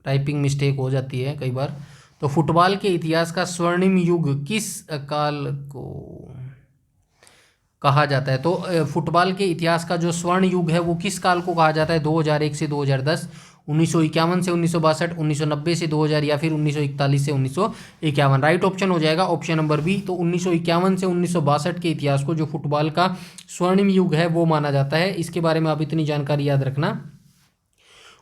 टाइपिंग मिस्टेक हो जाती है कई बार। तो फुटबॉल के इतिहास का स्वर्णिम युग किस काल को कहा जाता है? तो फुटबॉल के इतिहास का जो स्वर्ण युग है वो किस काल को कहा जाता है? 2001 से 2010, 1951 से 1962, 1990 से 2000 या फिर 1941 से 1951। राइट ऑप्शन हो जाएगा ऑप्शन नंबर बी। तो 1951 से 1962 के इतिहास को जो फुटबॉल का स्वर्णिम युग है वो माना जाता है। इसके बारे में आप इतनी जानकारी याद रखना,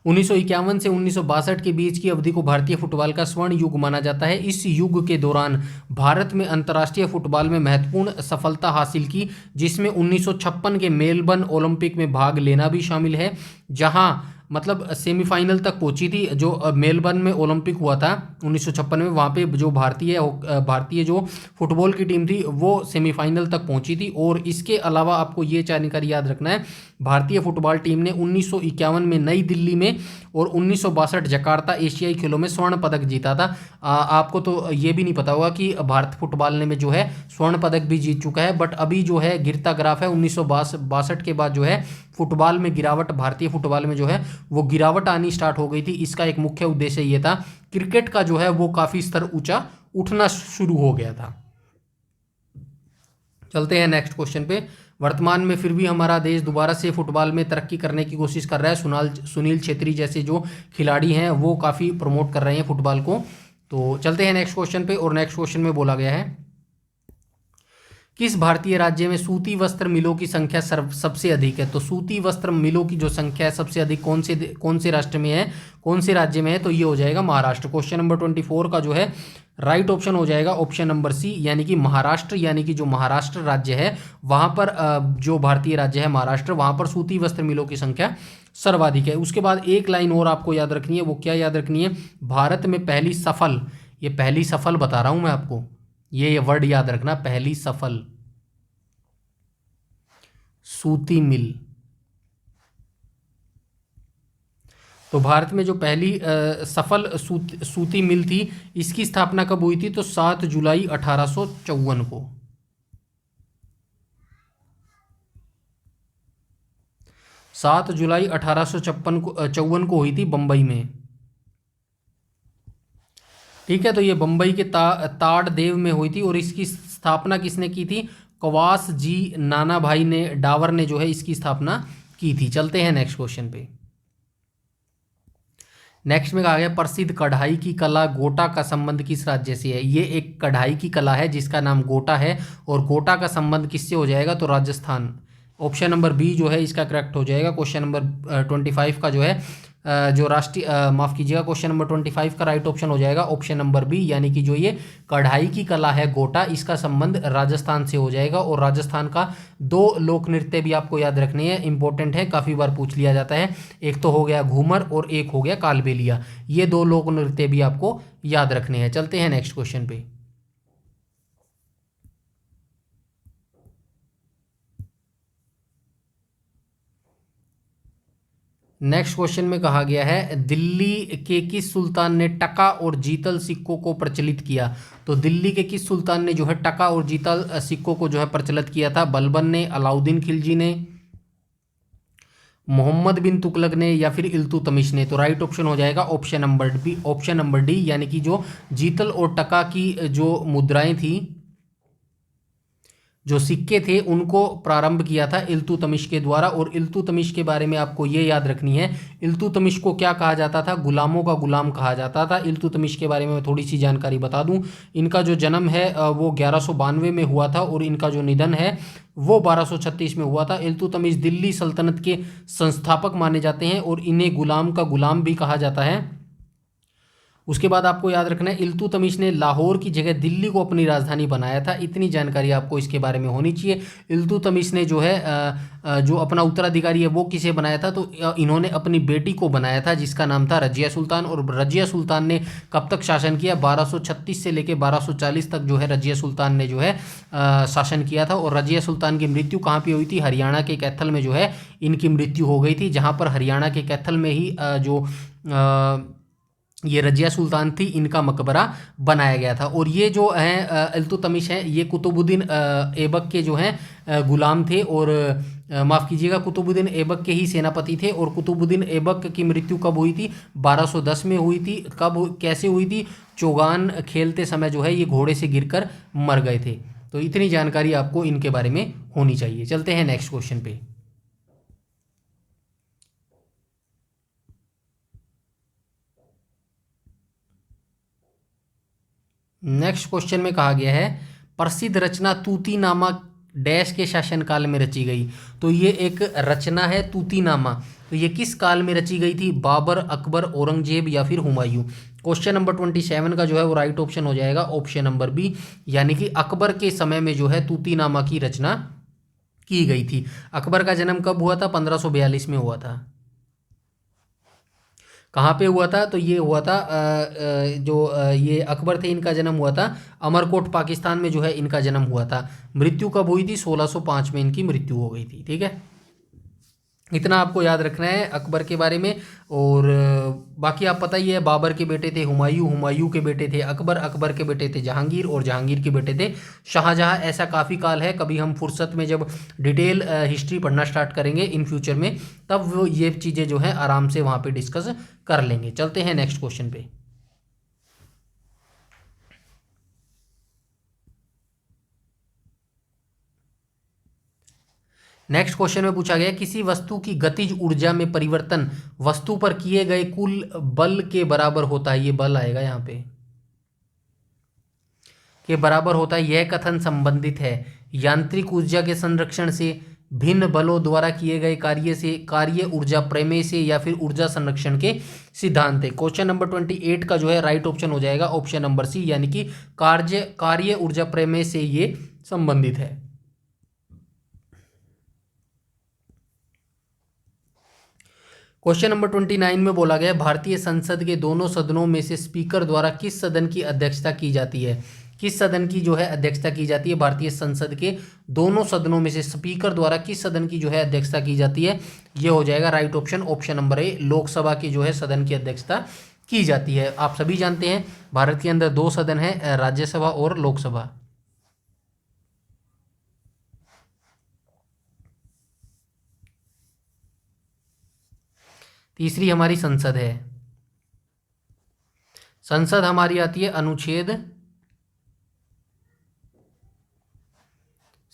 1951 से 1962 के बीच की अवधि को भारतीय फुटबॉल का स्वर्ण युग माना जाता है। इस युग के दौरान भारत में अंतर्राष्ट्रीय फुटबॉल में महत्वपूर्ण सफलता हासिल की, जिसमें 1956 के मेलबर्न ओलंपिक में भाग लेना भी शामिल है, जहां मतलब सेमीफाइनल तक पहुंची थी। जो मेलबर्न में ओलंपिक हुआ था 1956 में, वहाँ पे जो भारतीय जो फुटबॉल की टीम थी वो सेमीफाइनल तक पहुंची थी। और इसके अलावा आपको ये जानकारी याद रखना है, भारतीय फुटबॉल टीम ने 1951 में नई दिल्ली में और 1962 जकार्ता एशियाई खेलों में स्वर्ण पदक जीता था। आपको तो ये भी नहीं पता होगा कि भारत फुटबॉल ने में जो है स्वर्ण पदक भी जीत चुका है, बट अभी जो है गिरता ग्राफ है। 1962 के बाद जो है फुटबॉल में गिरावट, भारतीय फुटबॉल में जो है वो गिरावट आनी स्टार्ट हो गई थी। इसका एक मुख्य उद्देश्य ये था, क्रिकेट का जो है वो काफ़ी स्तर ऊंचा उठना शुरू हो गया था। चलते हैं नेक्स्ट क्वेश्चन पे। वर्तमान में फिर भी हमारा देश दोबारा से फुटबॉल में तरक्की करने की कोशिश कर रहा है। सुनील छेत्री जैसे जो खिलाड़ी हैं वो काफ़ी प्रमोट कर रहे हैं फुटबॉल को। तो चलते हैं नेक्स्ट क्वेश्चन पे। और नेक्स्ट क्वेश्चन में बोला गया है किस भारतीय राज्य में सूती वस्त्र मिलों की संख्या सबसे अधिक है? तो सूती वस्त्र मिलों की जो संख्या है सबसे अधिक कौन से राष्ट्र में है, कौन से राज्य में है? तो ये हो जाएगा महाराष्ट्र। क्वेश्चन नंबर 24 का जो है राइट ऑप्शन हो जाएगा ऑप्शन नंबर सी, यानी कि महाराष्ट्र, यानी कि जो महाराष्ट्र राज्य है वहाँ पर जो भारतीय राज्य है महाराष्ट्र, वहाँ पर सूती वस्त्र मिलों की संख्या सर्वाधिक है। उसके बाद एक लाइन और आपको याद रखनी है, वो क्या याद रखनी है? भारत में पहली सफल, ये पहली सफल बता रहा हूँ मैं आपको, ये वर्ड याद रखना, पहली सफल सूती मिल। तो भारत में जो पहली सफल सूती मिल थी, इसकी स्थापना कब हुई थी? तो 7 जुलाई 1854 को। 7 जुलाई 1854 को हुई थी बम्बई में। ठीक है, तो ये बम्बई के ताड़देव में हुई थी और इसकी स्थापना किसने की थी? कवास जी नाना भाई ने डावर ने जो है इसकी स्थापना की थी। चलते हैं नेक्स्ट क्वेश्चन पे। नेक्स्ट में कहा गया प्रसिद्ध कढ़ाई की कला गोटा का संबंध किस राज्य से है? ये एक कढ़ाई की कला है जिसका नाम गोटा है और गोटा का संबंध किससे हो जाएगा? तो राजस्थान। ऑप्शन नंबर बी जो है इसका करेक्ट हो जाएगा। क्वेश्चन नंबर 25 का जो है जो राष्ट्रीय माफ़ कीजिएगा, क्वेश्चन नंबर 25 का राइट ऑप्शन हो जाएगा ऑप्शन नंबर बी, यानी कि जो ये कढ़ाई की कला है गोटा, इसका संबंध राजस्थान से हो जाएगा। और राजस्थान का 2 लोक नृत्य भी आपको याद रखने हैं, इंपॉर्टेंट है, काफ़ी बार पूछ लिया जाता है। एक तो हो गया घूमर और एक हो गया कालबेलिया। ये 2 लोक नृत्य भी आपको याद रखने हैं। चलते हैं नेक्स्ट क्वेश्चन पे। नेक्स्ट क्वेश्चन में कहा गया है दिल्ली के किस सुल्तान ने टका और जीतल सिक्कों को प्रचलित किया? तो दिल्ली के किस सुल्तान ने जो है टका और जीतल सिक्कों को जो है प्रचलित किया था? बलबन ने, अलाउद्दीन खिलजी ने, मोहम्मद बिन तुगलक ने, या फिर इल्तुतमिश ने? तो राइट ऑप्शन हो जाएगा option number B, option number D, यानी कि जो जीतल और टका की जो मुद्राएं थी, जो सिक्के थे, उनको प्रारंभ किया था इल्तुतमिश के द्वारा। और इल्तुतमिश के बारे में आपको ये याद रखनी है, इल्तुतमिश को क्या कहा जाता था? गुलामों का गुलाम कहा जाता था। इल्तुतमिश के बारे में मैं थोड़ी सी जानकारी बता दूं, इनका जो जन्म है वो 1192 में हुआ था और इनका जो निधन है वो 1236 में हुआ था। इल्तुतमिश दिल्ली सल्तनत के संस्थापक माने जाते हैं और इन्हें गुलाम का गुलाम भी कहा जाता है। उसके बाद आपको याद रखना है इल्तुतमिश ने लाहौर की जगह दिल्ली को अपनी राजधानी बनाया था। इतनी जानकारी आपको इसके बारे में होनी चाहिए। इल्तुतमिश ने जो है जो अपना उत्तराधिकारी है वो किसे बनाया था? तो इन्होंने अपनी बेटी को बनाया था जिसका नाम था रजिया सुल्तान। और रजिया सुल्तान ने कब तक शासन किया? 1236 से लेकर 1240 तक जो है रजिया सुल्तान ने जो है शासन किया था। और रजिया सुल्तान की मृत्यु कहाँ पर हुई थी? हरियाणा के कैथल में जो है इनकी मृत्यु हो गई थी, जहाँ पर हरियाणा के कैथल में ही जो ये रजिया सुल्तान थी इनका मकबरा बनाया गया था। और ये जो है इल्तुतमिश है ये कुतुबुद्दीन ऐबक के जो हैं गुलाम थे और माफ़ कीजिएगा कुतुबुद्दीन ऐबक के ही सेनापति थे। और कुतुबुद्दीन ऐबक की मृत्यु कब हुई थी? 1210 में हुई थी। कब, कैसे हुई थी? चौगान खेलते समय जो है ये घोड़े से गिरकर मर गए थे। तो इतनी जानकारी आपको इनके बारे में होनी चाहिए। चलते हैं नेक्स्ट क्वेश्चन पे। नेक्स्ट क्वेश्चन में कहा गया है प्रसिद्ध रचना तूतीनामा डैश के शासनकाल में रची गई? तो ये एक रचना है तूतीनामा, तो ये किस काल में रची गई थी? बाबर, अकबर, औरंगजेब या फिर हुमायूं? क्वेश्चन नंबर 27 का जो है वो राइट ऑप्शन हो जाएगा ऑप्शन नंबर बी, यानी कि अकबर के समय में जो है तूतीनामा की रचना की गई थी। अकबर का जन्म कब हुआ था? 1542 में हुआ था। कहाँ पे हुआ था? तो ये हुआ था ये अकबर थे इनका जन्म हुआ था अमरकोट पाकिस्तान में जो है इनका जन्म हुआ था। मृत्यु कब हुई थी? 1605 में इनकी मृत्यु हो गई थी। ठीक है, इतना आपको याद रखना है अकबर के बारे में। और बाकी आप पता ही है बाबर के बेटे थे हुमायूं, हुमायूं के बेटे थे अकबर, अकबर के बेटे थे जहांगीर और जहांगीर के बेटे थे शाहजहां। ऐसा काफ़ी काल है, कभी हम फुर्सत में जब डिटेल हिस्ट्री पढ़ना स्टार्ट करेंगे इन फ्यूचर में तब वो ये चीज़ें जो हैं आराम से वहाँ पे डिस्कस कर लेंगे। चलते हैं नेक्स्ट क्वेश्चन पे। नेक्स्ट क्वेश्चन में पूछा गया किसी वस्तु की गतिज ऊर्जा में परिवर्तन वस्तु पर किए गए कुल बल के बराबर होता है। ये बल आएगा यहाँ पे के बराबर होता है। यह कथन संबंधित है यांत्रिक ऊर्जा के संरक्षण से, भिन्न बलों द्वारा किए गए कार्य से, कार्य ऊर्जा प्रमेय से, या फिर ऊर्जा संरक्षण के सिद्धांत है। क्वेश्चन नंबर 28 का जो है राइट ऑप्शन हो जाएगा ऑप्शन नंबर सी, यानी कि कार्य ऊर्जा प्रमेय से ये संबंधित है। क्वेश्चन नंबर 29 में बोला गया भारतीय संसद के दोनों सदनों में से स्पीकर द्वारा किस सदन की अध्यक्षता की जाती है? किस सदन की जो है अध्यक्षता की जाती है? भारतीय संसद के दोनों सदनों में से स्पीकर द्वारा किस सदन की जो है अध्यक्षता की जाती है? ये हो जाएगा right option option number A, Lok Sabha की जो है सदन की अध्यक्षता की जाती है। आप सभी जानते हैं भारत के अंदर 2 सदन है, राज्यसभा और लोकसभा। तीसरी हमारी संसद है। संसद हमारी आती है अनुच्छेद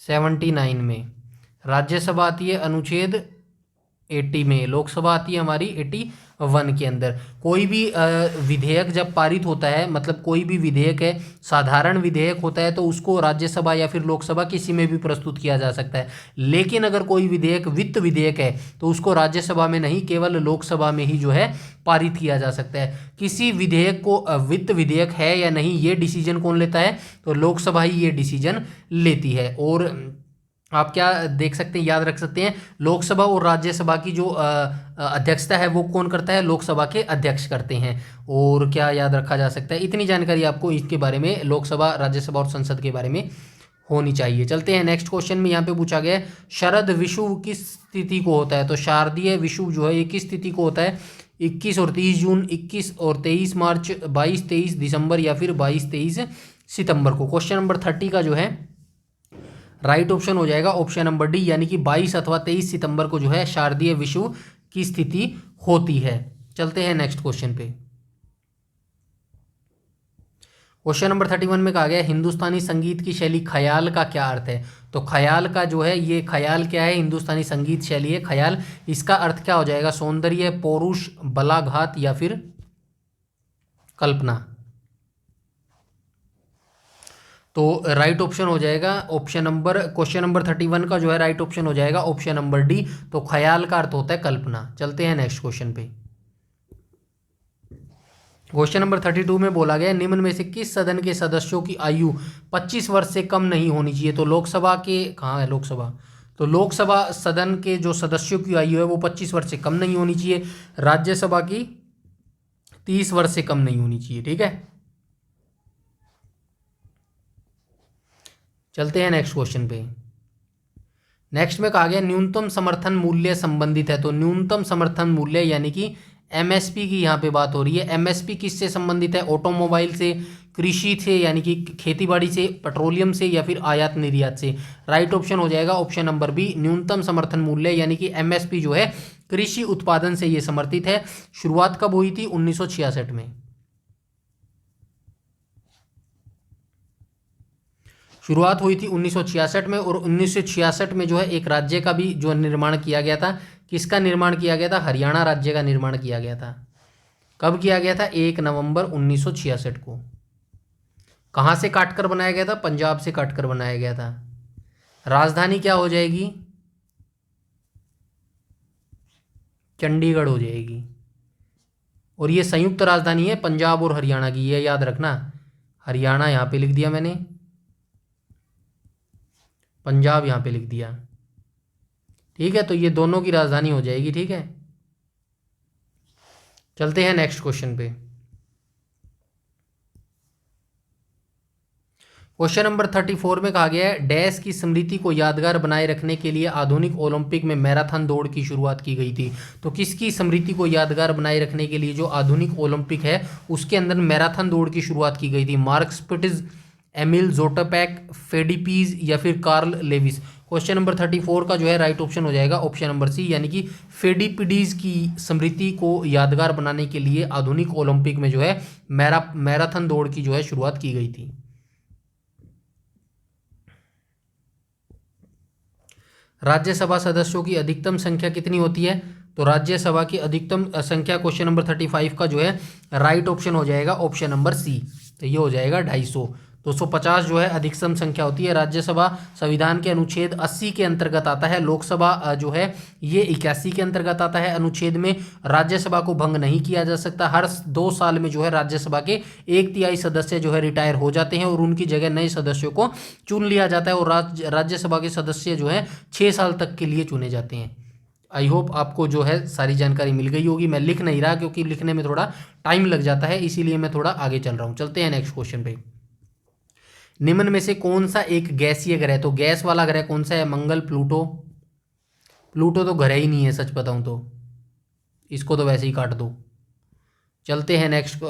79 में। राज्यसभा आती है अनुच्छेद 80 में। लोकसभा आती है हमारी 81 के अंदर। कोई भी विधेयक जब पारित होता है, मतलब कोई भी विधेयक है, साधारण विधेयक होता है, तो उसको राज्यसभा या फिर लोकसभा किसी में भी प्रस्तुत किया जा सकता है। लेकिन अगर कोई विधेयक वित्त विधेयक है तो उसको राज्यसभा में नहीं, केवल लोकसभा में ही जो है पारित किया जा सकता है। किसी विधेयक को वित्त विधेयक है या नहीं, ये डिसीजन कौन लेता है? तो लोकसभा ही ये डिसीजन लेती है। और आप क्या देख सकते हैं, याद रख सकते हैं, लोकसभा और राज्यसभा की जो अध्यक्षता है वो कौन करता है? लोकसभा के अध्यक्ष करते हैं। और क्या याद रखा जा सकता है? इतनी जानकारी आपको इसके बारे में, लोकसभा, राज्यसभा और संसद के बारे में होनी चाहिए। चलते हैं नेक्स्ट क्वेश्चन में। यहाँ पे पूछा गया है शरद विषुव किस तिथि को होता है? तो शारदीय विषुव जो है ये किस तिथि को होता है? 21 और 30 जून, 21 और 23 मार्च, 22-23 दिसंबर या फिर 22-23 सितंबर को। क्वेश्चन नंबर 30 का जो है राइट ऑप्शन हो जाएगा ऑप्शन नंबर डी, यानी कि 22 अथवा 23 सितंबर को जो है शारदीय विषुव की स्थिति होती है। चलते हैं नेक्स्ट क्वेश्चन पे। क्वेश्चन नंबर 31 में कहा गया हिंदुस्तानी संगीत की शैली ख्याल का क्या अर्थ है? तो ख्याल का जो है, ये ख्याल क्या है? हिंदुस्तानी संगीत शैली है ख्याल। इसका अर्थ क्या हो जाएगा? सौंदर्य, पौरुष, बलाघात या फिर कल्पना। तो राइट ऑप्शन हो जाएगा ऑप्शन नंबर, क्वेश्चन नंबर 31 का जो है राइट ऑप्शन हो जाएगा ऑप्शन नंबर डी। तो ख्याल का अर्थ होता है कल्पना। चलते हैं नेक्स्ट क्वेश्चन पे। क्वेश्चन नंबर 32 में बोला गया निम्न में से किस सदन के सदस्यों की आयु 25 वर्ष से कम नहीं होनी चाहिए? तो लोकसभा के, कहाँ है लोकसभा? तो लोकसभा सदन के जो सदस्यों की आयु है वो 25 वर्ष से कम नहीं होनी चाहिए। राज्यसभा की 30 वर्ष से कम नहीं होनी चाहिए। ठीक है, चलते हैं नेक्स्ट क्वेश्चन पे। नेक्स्ट में कहा गया न्यूनतम समर्थन मूल्य संबंधित है। तो न्यूनतम समर्थन मूल्य यानी कि एमएसपी की यहाँ पे बात हो रही है। एमएसपी किससे संबंधित है? ऑटोमोबाइल से, कृषि से यानी कि खेतीबाड़ी से, पेट्रोलियम से या फिर आयात निर्यात से। राइट ऑप्शन हो जाएगा ऑप्शन नंबर बी, न्यूनतम समर्थन मूल्य यानी कि एमएसपी जो है कृषि उत्पादन से ये समर्थित है। शुरुआत कब हुई थी? 1966 में। शुरुआत हुई थी 1966 में। और 1966 में जो है एक राज्य का भी जो निर्माण किया गया था। किसका निर्माण किया गया था? हरियाणा राज्य का निर्माण किया गया था। कब किया गया था? 1 नवंबर 1966 को। कहाँ से काटकर बनाया गया था? पंजाब से काटकर बनाया गया था। राजधानी क्या हो जाएगी? चंडीगढ़ हो जाएगी। और ये संयुक्त राजधानी है पंजाब और हरियाणा की, ये याद रखना। हरियाणा यहाँ पे लिख दिया मैंने, पंजाब यहाँ पे लिख दिया। ठीक है, तो ये दोनों की राजधानी हो जाएगी। ठीक है, चलते हैं नेक्स्ट क्वेश्चन पे। क्वेश्चन नंबर 34 में कहा गया है डैश की स्मृति को यादगार बनाए रखने के लिए आधुनिक ओलंपिक में मैराथन दौड़ की शुरुआत की गई थी। तो किसकी स्मृति को यादगार बनाए रखने के लिए जो आधुनिक ओलंपिक है उसके अंदर मैराथन दौड़ की शुरुआत की गई थी? मार्क स्पिट्ज, एमिल जोटपैक, फेडिपीज या फिर कार्ल लेविस। क्वेश्चन नंबर 34 का जो है राइट ऑप्शन हो जाएगा ऑप्शन नंबर सी, यानी कि फेडिपीडीज की स्मृति को यादगार बनाने के लिए आधुनिक ओलंपिक में जो है मैराथन दौड़ की जो है शुरुआत की गई थी। राज्यसभा सदस्यों की अधिकतम संख्या कितनी होती है? तो राज्यसभा की अधिकतम संख्या क्वेश्चन नंबर 35 का जो है राइट ऑप्शन हो जाएगा ऑप्शन नंबर सी। तो ये हो जाएगा 250। 250 जो है अधिकतम संख्या होती है। राज्यसभा संविधान के अनुच्छेद 80 के अंतर्गत आता है। लोकसभा जो है ये 81 के अंतर्गत आता है अनुच्छेद में। राज्यसभा को भंग नहीं किया जा सकता। हर 2 साल में जो है राज्यसभा के 1/3 सदस्य जो है रिटायर हो जाते हैं और उनकी जगह नए सदस्यों को चुन लिया जाता है। और राज्यसभा के सदस्य जो है 6 साल तक के लिए चुने जाते हैं। आई होप आपको जो है सारी जानकारी मिल गई होगी। मैं लिख नहीं रहा क्योंकि लिखने में थोड़ा टाइम लग जाता है, इसीलिए मैं थोड़ा आगे चल रहा हूँ। चलते हैं नेक्स्ट क्वेश्चन पे। निम्न में से कौन सा एक गैसीय ग्रह, तो गैस वाला ग्रह कौन सा है? मंगल, प्लूटो। प्लूटो तो ग्रह ही नहीं है सच बताऊं तो, इसको तो वैसे ही काट दो। चलते हैं नेक्स्ट,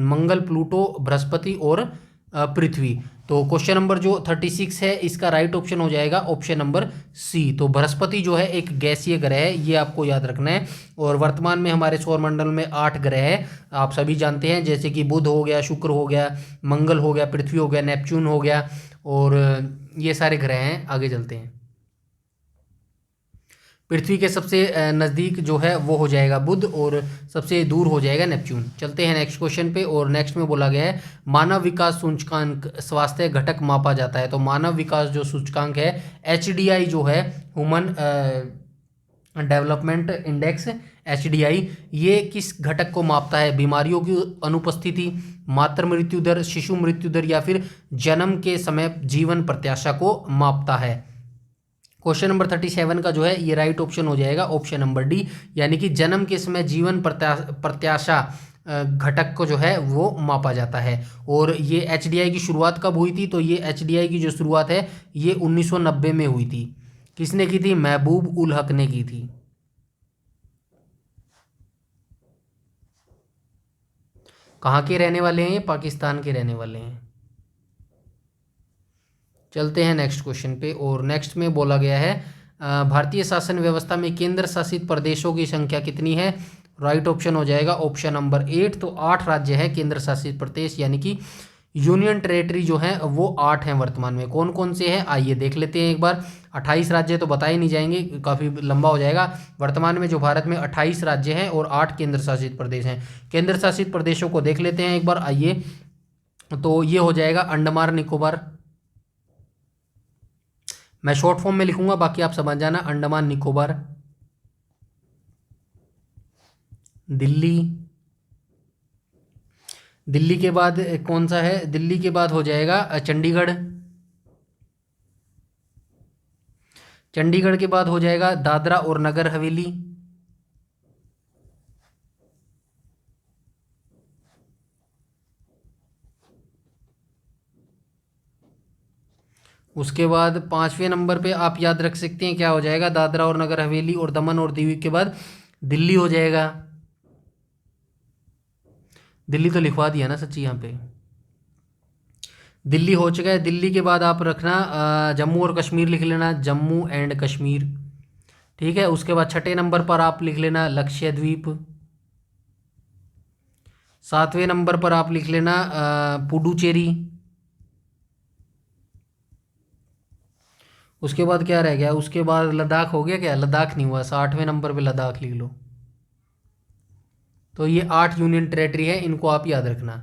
मंगल, प्लूटो, बृहस्पति और पृथ्वी। तो क्वेश्चन नंबर जो 36 है इसका राइट ऑप्शन हो जाएगा ऑप्शन नंबर सी। तो बृहस्पति जो है एक गैसीय ग्रह है, ये आपको याद रखना है। और वर्तमान में हमारे सौरमंडल में 8 ग्रह है, आप सभी जानते हैं, जैसे कि बुध हो गया, शुक्र हो गया, मंगल हो गया, पृथ्वी हो गया, नेपच्यून हो गया, और ये सारे ग्रह हैं। आगे चलते हैं। पृथ्वी के सबसे नज़दीक जो है वो हो जाएगा बुध, और सबसे दूर हो जाएगा नेपच्यून। चलते हैं नेक्स्ट क्वेश्चन पे। और नेक्स्ट में बोला गया है मानव विकास सूचकांक स्वास्थ्य घटक मापा जाता है। तो मानव विकास जो सूचकांक है HDI जो है, ह्यूमन डेवलपमेंट इंडेक्स HDI, ये किस घटक को मापता है? बीमारियों की अनुपस्थिति, मातृ मृत्यु दर, शिशु मृत्यु दर, या फिर जन्म के समय जीवन प्रत्याशा को मापता है। क्वेश्चन नंबर 37 का जो है ये राइट ऑप्शन हो जाएगा ऑप्शन नंबर डी, यानी कि जन्म के समय जीवन प्रत्याशा घटक को जो है वो मापा जाता है। और ये HDI की शुरुआत कब हुई थी? तो ये HDI की जो शुरुआत है ये 1990 में हुई थी। किसने की थी? महबूब उल हक ने की थी। कहाँ के रहने वाले हैं? ये पाकिस्तान के रहने वाले हैं। चलते हैं नेक्स्ट क्वेश्चन पे। और नेक्स्ट में बोला गया है भारतीय शासन व्यवस्था में केंद्र शासित प्रदेशों की संख्या कितनी है? राइट ऑप्शन हो जाएगा ऑप्शन नंबर 8। तो 8 राज्य है केंद्र शासित प्रदेश, यानी कि यूनियन टेरेटरी जो है वो 8 हैं वर्तमान में। कौन कौन से हैं आइए देख लेते हैं एक बार। 28 राज्य तो बताए नहीं जाएंगे, काफ़ी लंबा हो जाएगा। वर्तमान में जो भारत में 28 राज्य हैं और 8 केंद्र शासित प्रदेश हैं। केंद्र शासित प्रदेशों को देख लेते हैं एक बार आइए। तो ये हो जाएगा अंडमान निकोबार, मैं शॉर्ट फॉर्म में लिखूंगा, बाकी आप समझ जाना। अंडमान निकोबार, दिल्ली, दिल्ली के बाद कौन सा है? दिल्ली के बाद हो जाएगा चंडीगढ़, चंडीगढ़ के बाद हो जाएगा दादरा और नगर हवेली, उसके बाद 5वें नंबर पे आप याद रख सकते हैं क्या हो जाएगा? दादरा और नगर हवेली और दमन और दीव के बाद दिल्ली हो जाएगा। दिल्ली तो लिखवा दिया ना सच्ची यहाँ पे, दिल्ली हो चुका है। दिल्ली के बाद आप रखना जम्मू और कश्मीर लिख लेना, जम्मू एंड कश्मीर, ठीक है। उसके बाद 6ठे नंबर पर आप लिख लेना लक्षद्वीप, 7वें नंबर पर आप लिख लेना पुडुचेरी। उसके बाद क्या रह गया? उसके बाद लद्दाख हो गया क्या? लद्दाख नहीं हुआ, 60वें नंबर पे लद्दाख लिख लो। तो ये 8 यूनियन टेरेटरी है, इनको आप याद रखना।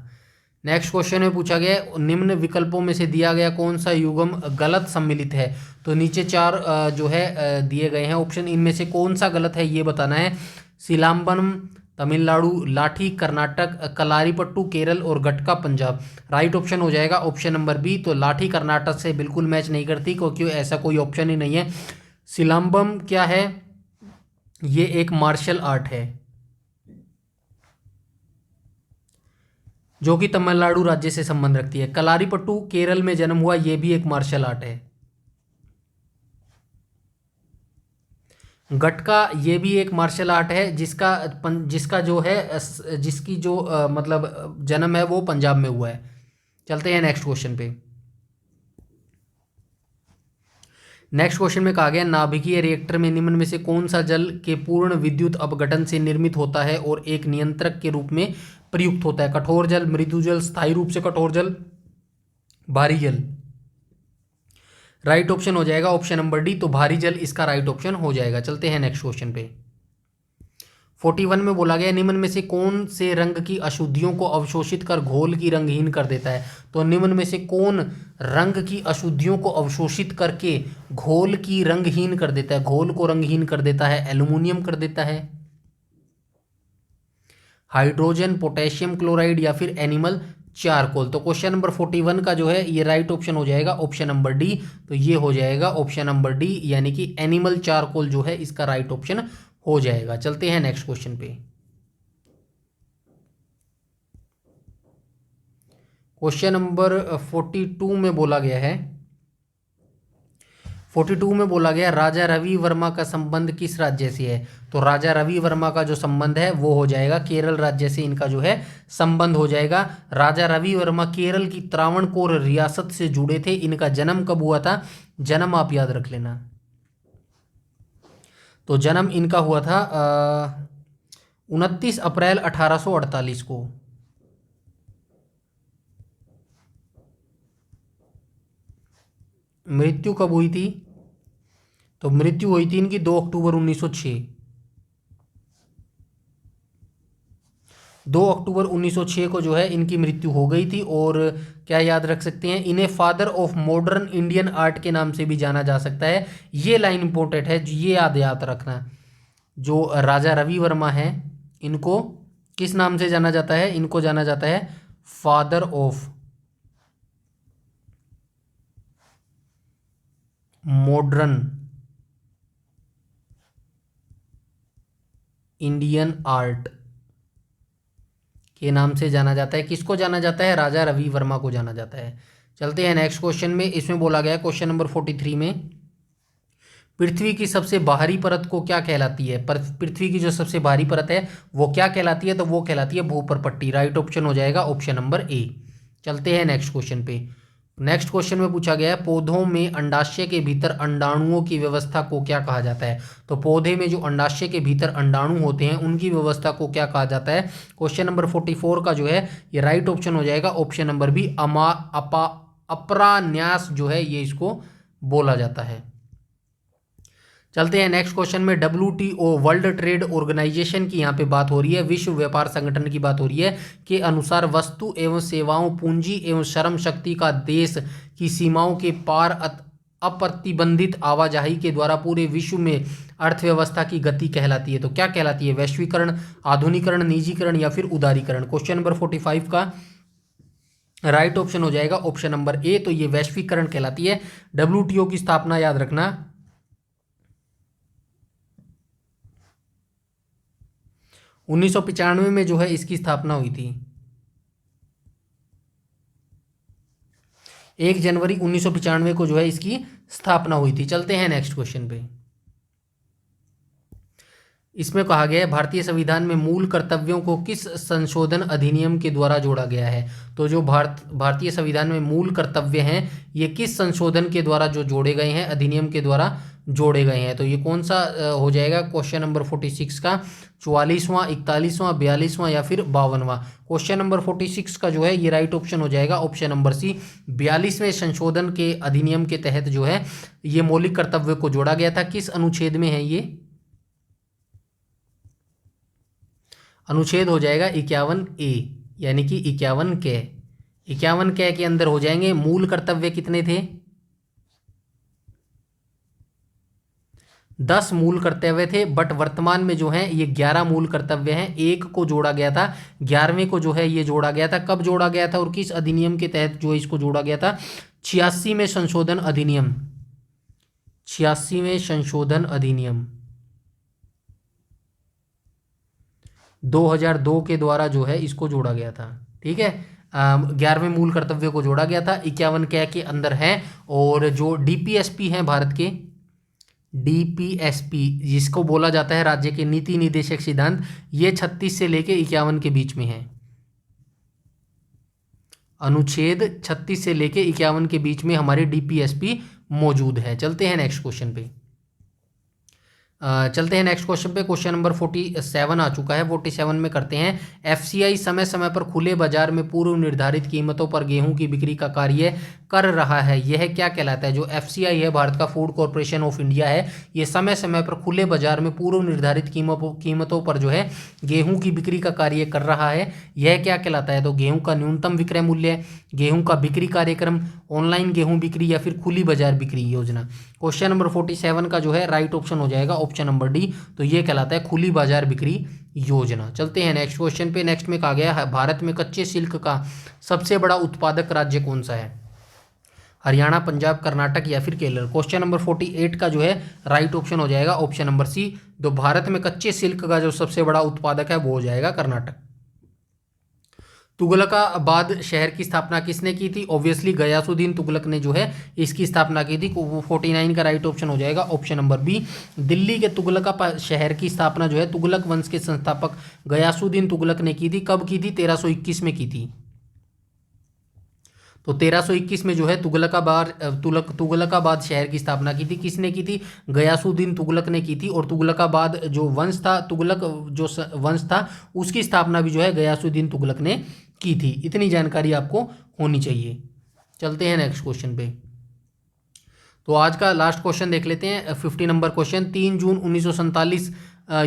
नेक्स्ट क्वेश्चन में पूछा गया है निम्न विकल्पों में से दिया गया कौन सा युग्म गलत सम्मिलित है? तो नीचे 4 जो है दिए गए हैं ऑप्शन, इनमें से कौन सा गलत है ये बताना है। सिलाम्बनम तमिलनाडु, लाठी कर्नाटक, कलारीपट्टू केरल और गटका पंजाब। राइट ऑप्शन हो जाएगा ऑप्शन नंबर बी। तो लाठी कर्नाटक से बिल्कुल मैच नहीं करती, क्योंकि ऐसा कोई ऑप्शन ही नहीं है। सिलाम्बम क्या है? ये एक मार्शल आर्ट है जो कि तमिलनाडु राज्य से संबंध रखती है। कलारीपट्टू केरल में जन्म हुआ, ये भी एक मार्शल आर्ट है। गटका ये भी एक मार्शल आर्ट है, जिसका जो है जिसकी जो मतलब जन्म है वो पंजाब में हुआ है। चलते हैं नेक्स्ट क्वेश्चन पे। नेक्स्ट क्वेश्चन में कहा गया नाभिकीय रिएक्टर में निम्न में से कौन सा जल के पूर्ण विद्युत अपघटन से निर्मित होता है और एक नियंत्रक के रूप में प्रयुक्त होता है? कठोर जल, मृदु जल, स्थायी रूप से कठोर जल, भारी जल। राइट ऑप्शन हो जाएगा ऑप्शन नंबर डी। तो भारी जल इसका राइट ऑप्शन हो जाएगा। चलते हैं नेक्स्ट क्वेश्चन पे। 41 में बोला गया निम्न में से कौन से रंग की अशुद्धियों को अवशोषित कर घोल की रंगहीन कर देता है? तो निम्न में से कौन रंग की अशुद्धियों को अवशोषित करके घोल की रंगहीन कर देता है? घोल को रंगहीन कर देता है, एल्युमिनियम कर देता है, हाइड्रोजन, पोटेशियम क्लोराइड, या फिर एनिमल चारकोल। तो क्वेश्चन नंबर 41 का जो है ये राइट ऑप्शन हो जाएगा ऑप्शन नंबर डी। तो ये हो जाएगा ऑप्शन नंबर डी, यानी कि एनिमल चारकोल जो है इसका राइट ऑप्शन हो जाएगा। चलते हैं नेक्स्ट क्वेश्चन पे। क्वेश्चन नंबर 42 में बोला गया है 42 में बोला गया राजा रवि वर्मा का संबंध किस राज्य से है, तो राजा रवि वर्मा का जो संबंध है वो हो जाएगा केरल राज्य से, इनका जो है संबंध हो जाएगा। राजा रवि वर्मा केरल की त्रावणकोर रियासत से जुड़े थे। इनका जन्म कब हुआ था, जन्म आप याद रख लेना, तो जन्म इनका हुआ था 29 अप्रैल 1848 को। मृत्यु कब हुई थी, तो मृत्यु हुई थी इनकी 2 अक्टूबर 1906। 2 अक्टूबर 1906 को जो है इनकी मृत्यु हो गई थी। और क्या याद रख सकते हैं, इन्हें father of modern Indian art के नाम से भी जाना जा सकता है। ये लाइन इंपॉर्टेंट है, ये याद रखना। जो राजा रवि वर्मा है इनको किस नाम से जाना जाता है, इनको जाना जाता है father of modern Indian art के नाम से जाना जाता है। किसको जाना जाता है, राजा रवि वर्मा को जाना जाता है। चलते हैं नेक्स्ट क्वेश्चन में। इसमें बोला गया क्वेश्चन नंबर 43 में, पृथ्वी की सबसे बाहरी परत को क्या कहलाती है, पृथ्वी की जो सबसे बाहरी परत है वो क्या कहलाती है, तो वो कहलाती है भूपर्पट्टी। राइट ऑप्शन हो जाएगा ऑप्शन नंबर ए। चलते हैं नेक्स्ट क्वेश्चन पे। नेक्स्ट क्वेश्चन में पूछा गया है पौधों में अंडाशय के भीतर अंडाणुओं की व्यवस्था को क्या कहा जाता है, तो पौधे में जो अंडाशय के भीतर अंडाणु होते हैं उनकी व्यवस्था को क्या कहा जाता है। क्वेश्चन नंबर 44 का जो है ये राइट ऑप्शन हो जाएगा ऑप्शन नंबर बी, अपरान्यास जो है ये इसको बोला जाता है। चलते हैं नेक्स्ट क्वेश्चन में। WTO वर्ल्ड ट्रेड ऑर्गेनाइजेशन की यहाँ पे बात हो रही है, विश्व व्यापार संगठन की बात हो रही है, के अनुसार वस्तु एवं सेवाओं, पूंजी एवं श्रम शक्ति का देश की सीमाओं के पार अप्रतिबंधित आवाजाही के द्वारा पूरे विश्व में अर्थव्यवस्था की गति कहलाती है। तो क्या कहलाती है, वैश्वीकरण, आधुनिकरण, निजीकरण या फिर उदारीकरण। क्वेश्चन नंबर 45 का राइट ऑप्शन हो जाएगा ऑप्शन नंबर ए, तो ये वैश्वीकरण कहलाती है। WTO की स्थापना याद रखना 1995 में जो है इसकी स्थापना हुई थी। 1 जनवरी 1995 को जो है इसकी स्थापना हुई थी। चलते हैं नेक्स्ट क्वेश्चन पे। इसमें कहा गया है भारतीय संविधान में मूल कर्तव्यों को किस संशोधन अधिनियम के द्वारा जोड़ा गया है, तो जो भारतीय संविधान में मूल कर्तव्य हैं ये किस संशोधन के द्वारा जो जोड़े गए हैं, अधिनियम के द्वारा जोड़े गए हैं। तो ये कौन सा हो जाएगा, क्वेश्चन नंबर 46 का 44वां, 41वां, 42वां या फिर 52वां। क्वेश्चन नंबर 46 का जो है ये राइट ऑप्शन हो जाएगा ऑप्शन नंबर सी, 42वें संशोधन के अधिनियम के तहत जो है ये मौलिक कर्तव्य को जोड़ा गया था। किस अनुच्छेद में है ये, अनुच्छेद हो जाएगा 51A यानी कि 51 के 51 के अंदर हो जाएंगे। मूल कर्तव्य कितने थे, 10 मूल कर्तव्य थे, बट वर्तमान में जो है ये 11 मूल कर्तव्य हैं। एक को जोड़ा गया था, 11वें को जो है ये जोड़ा गया था। कब जोड़ा गया था और किस अधिनियम के तहत जो इसको जोड़ा गया था, 86वें संशोधन अधिनियम, 86वें संशोधन अधिनियम 2002 के द्वारा जो है इसको जोड़ा गया था। ठीक है, 11वें मूल कर्तव्य को जोड़ा गया था, 51 के अंदर है। और जो DPSP हैं भारत के, DPSP जिसको बोला जाता है राज्य के नीति निदेशक सिद्धांत, ये 36 से लेके 51 के बीच में है। अनुच्छेद 36 से लेके 51 के बीच में हमारे DPSP मौजूद है। चलते हैं नेक्स्ट क्वेश्चन पे। चलते हैं नेक्स्ट क्वेश्चन पे। क्वेश्चन नंबर 47 आ चुका है। 47 में करते हैं, FCI समय समय पर खुले बाजार में पूर्व निर्धारित कीमतों पर गेहूं की बिक्री का कार्य कर रहा है, यह क्या कहलाता है। जो FCI है भारत का फूड कॉरपोरेशन ऑफ इंडिया है, ये समय समय पर खुले बाजार में पूर्व निर्धारित कीमतों पर जो है गेहूं की बिक्री का कार्य कर रहा है, यह क्या कहलाता है। तो गेहूं का न्यूनतम विक्रय मूल्य, गेहूं का बिक्री कार्यक्रम, ऑनलाइन गेहूं बिक्री या फिर खुली बाजार बिक्री योजना। क्वेश्चन नंबर 47 का जो है राइट ऑप्शन हो जाएगा ऑप्शन नंबर डी, तो ये कहलाता है खुली बाजार बिक्री योजना। चलते हैं नेक्स्ट क्वेश्चन पे। नेक्स्ट में कहा गया है भारत में कच्चे सिल्क का सबसे बड़ा उत्पादक राज्य कौन सा है, हरियाणा, पंजाब, कर्नाटक या फिर केरल। क्वेश्चन नंबर 48 का जो है राइट ऑप्शन हो जाएगा ऑप्शन नंबर सी, तो भारत में कच्चे सिल्क का जो सबसे बड़ा उत्पादक है वो हो जाएगा कर्नाटक। तुगलकाबाद शहर की स्थापना किसने की थी? ऑब्वियसली गयासुद्दीन तुगलक ने जो है इसकी स्थापना की थी। वो 49 का राइट ऑप्शन हो जाएगा ऑप्शन नंबर बी। दिल्ली के तुगलकाबाद शहर की स्थापना जो है तुगलक वंश के संस्थापक गयासुद्दीन तुगलक ने की थी। कब की थी? 1321 में की थी। तो 1321 में जो है तुगलकाबाद शहर की स्थापना की थी। किसने की थी? गयासुद्दीन तुगलक ने की थी। और तुगलकाबाद जो वंश था, तुगलक जो वंश था, उसकी स्थापना भी जो है गयासुद्दीन तुगलक ने की थी। इतनी जानकारी आपको होनी चाहिए। चलते हैं नेक्स्ट क्वेश्चन पे। तो आज का लास्ट क्वेश्चन देख लेते हैं, 50 नंबर क्वेश्चन। 3 जून 1947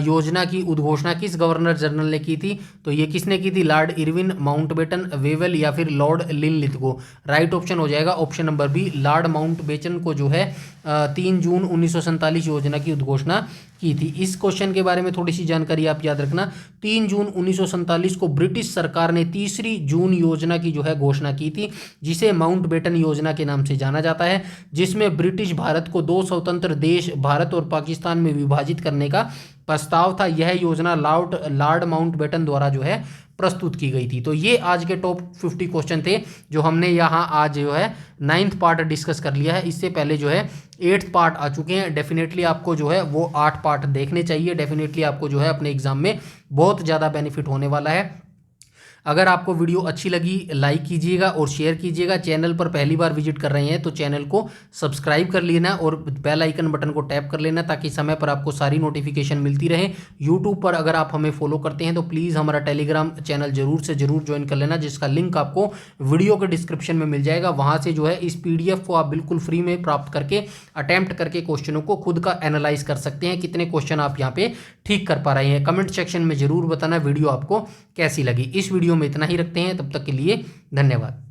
योजना की उद्घोषणा किस गवर्नर जनरल ने की थी? तो ये किसने की थी? लॉर्ड इरविन, माउंटबेटन, वेवेल या फिर लॉर्ड लिनलिथगो। राइट ऑप्शन हो जाएगा option number B. Lord Mountbatten को जो है 3 जून 1947 योजना की उद्घोषणा की थी। इस क्वेश्चन के बारे में थोड़ी सी जानकारी आप याद रखना। 3 जून 1947 को ब्रिटिश सरकार ने तीसरी जून योजना की जो है घोषणा की थी, जिसे माउंटबेटन योजना के नाम से जाना जाता है, जिसमें ब्रिटिश भारत को 2 स्वतंत्र देश भारत और पाकिस्तान में विभाजित करने का प्रस्ताव था। यह योजना लॉर्ड माउंटबेटन द्वारा जो है प्रस्तुत की गई थी। तो ये आज के टॉप 50 क्वेश्चन थे जो हमने यहाँ आज जो है 9th पार्ट डिस्कस कर लिया है। इससे पहले जो है 8th पार्ट आ चुके हैं। डेफिनेटली आपको जो है वो 8 पार्ट देखने चाहिए। डेफिनेटली आपको जो है अपने एग्जाम में बहुत ज़्यादा बेनिफिट होने वाला है। अगर आपको वीडियो अच्छी लगी लाइक कीजिएगा और शेयर कीजिएगा। चैनल पर पहली बार विजिट कर रहे हैं तो चैनल को सब्सक्राइब कर लेना और बेल आइकन बटन को टैप कर लेना, ताकि समय पर आपको सारी नोटिफिकेशन मिलती रहे। यूट्यूब पर अगर आप हमें फॉलो करते हैं तो प्लीज़ हमारा टेलीग्राम चैनल जरूर से जरूर ज्वाइन कर लेना, जिसका लिंक आपको वीडियो के डिस्क्रिप्शन में मिल जाएगा। वहाँ से जो है इस PDF को आप बिल्कुल फ्री में प्राप्त करके अटैम्प्ट करके क्वेश्चनों को खुद का एनालाइज कर सकते हैं। कितने क्वेश्चन आप यहाँ पे ठीक कर पा रहे हैं, कमेंट सेक्शन में जरूर बताना वीडियो आपको कैसी लगी। इस वीडियो में इतना ही रखते हैं, तब तक के लिए धन्यवाद।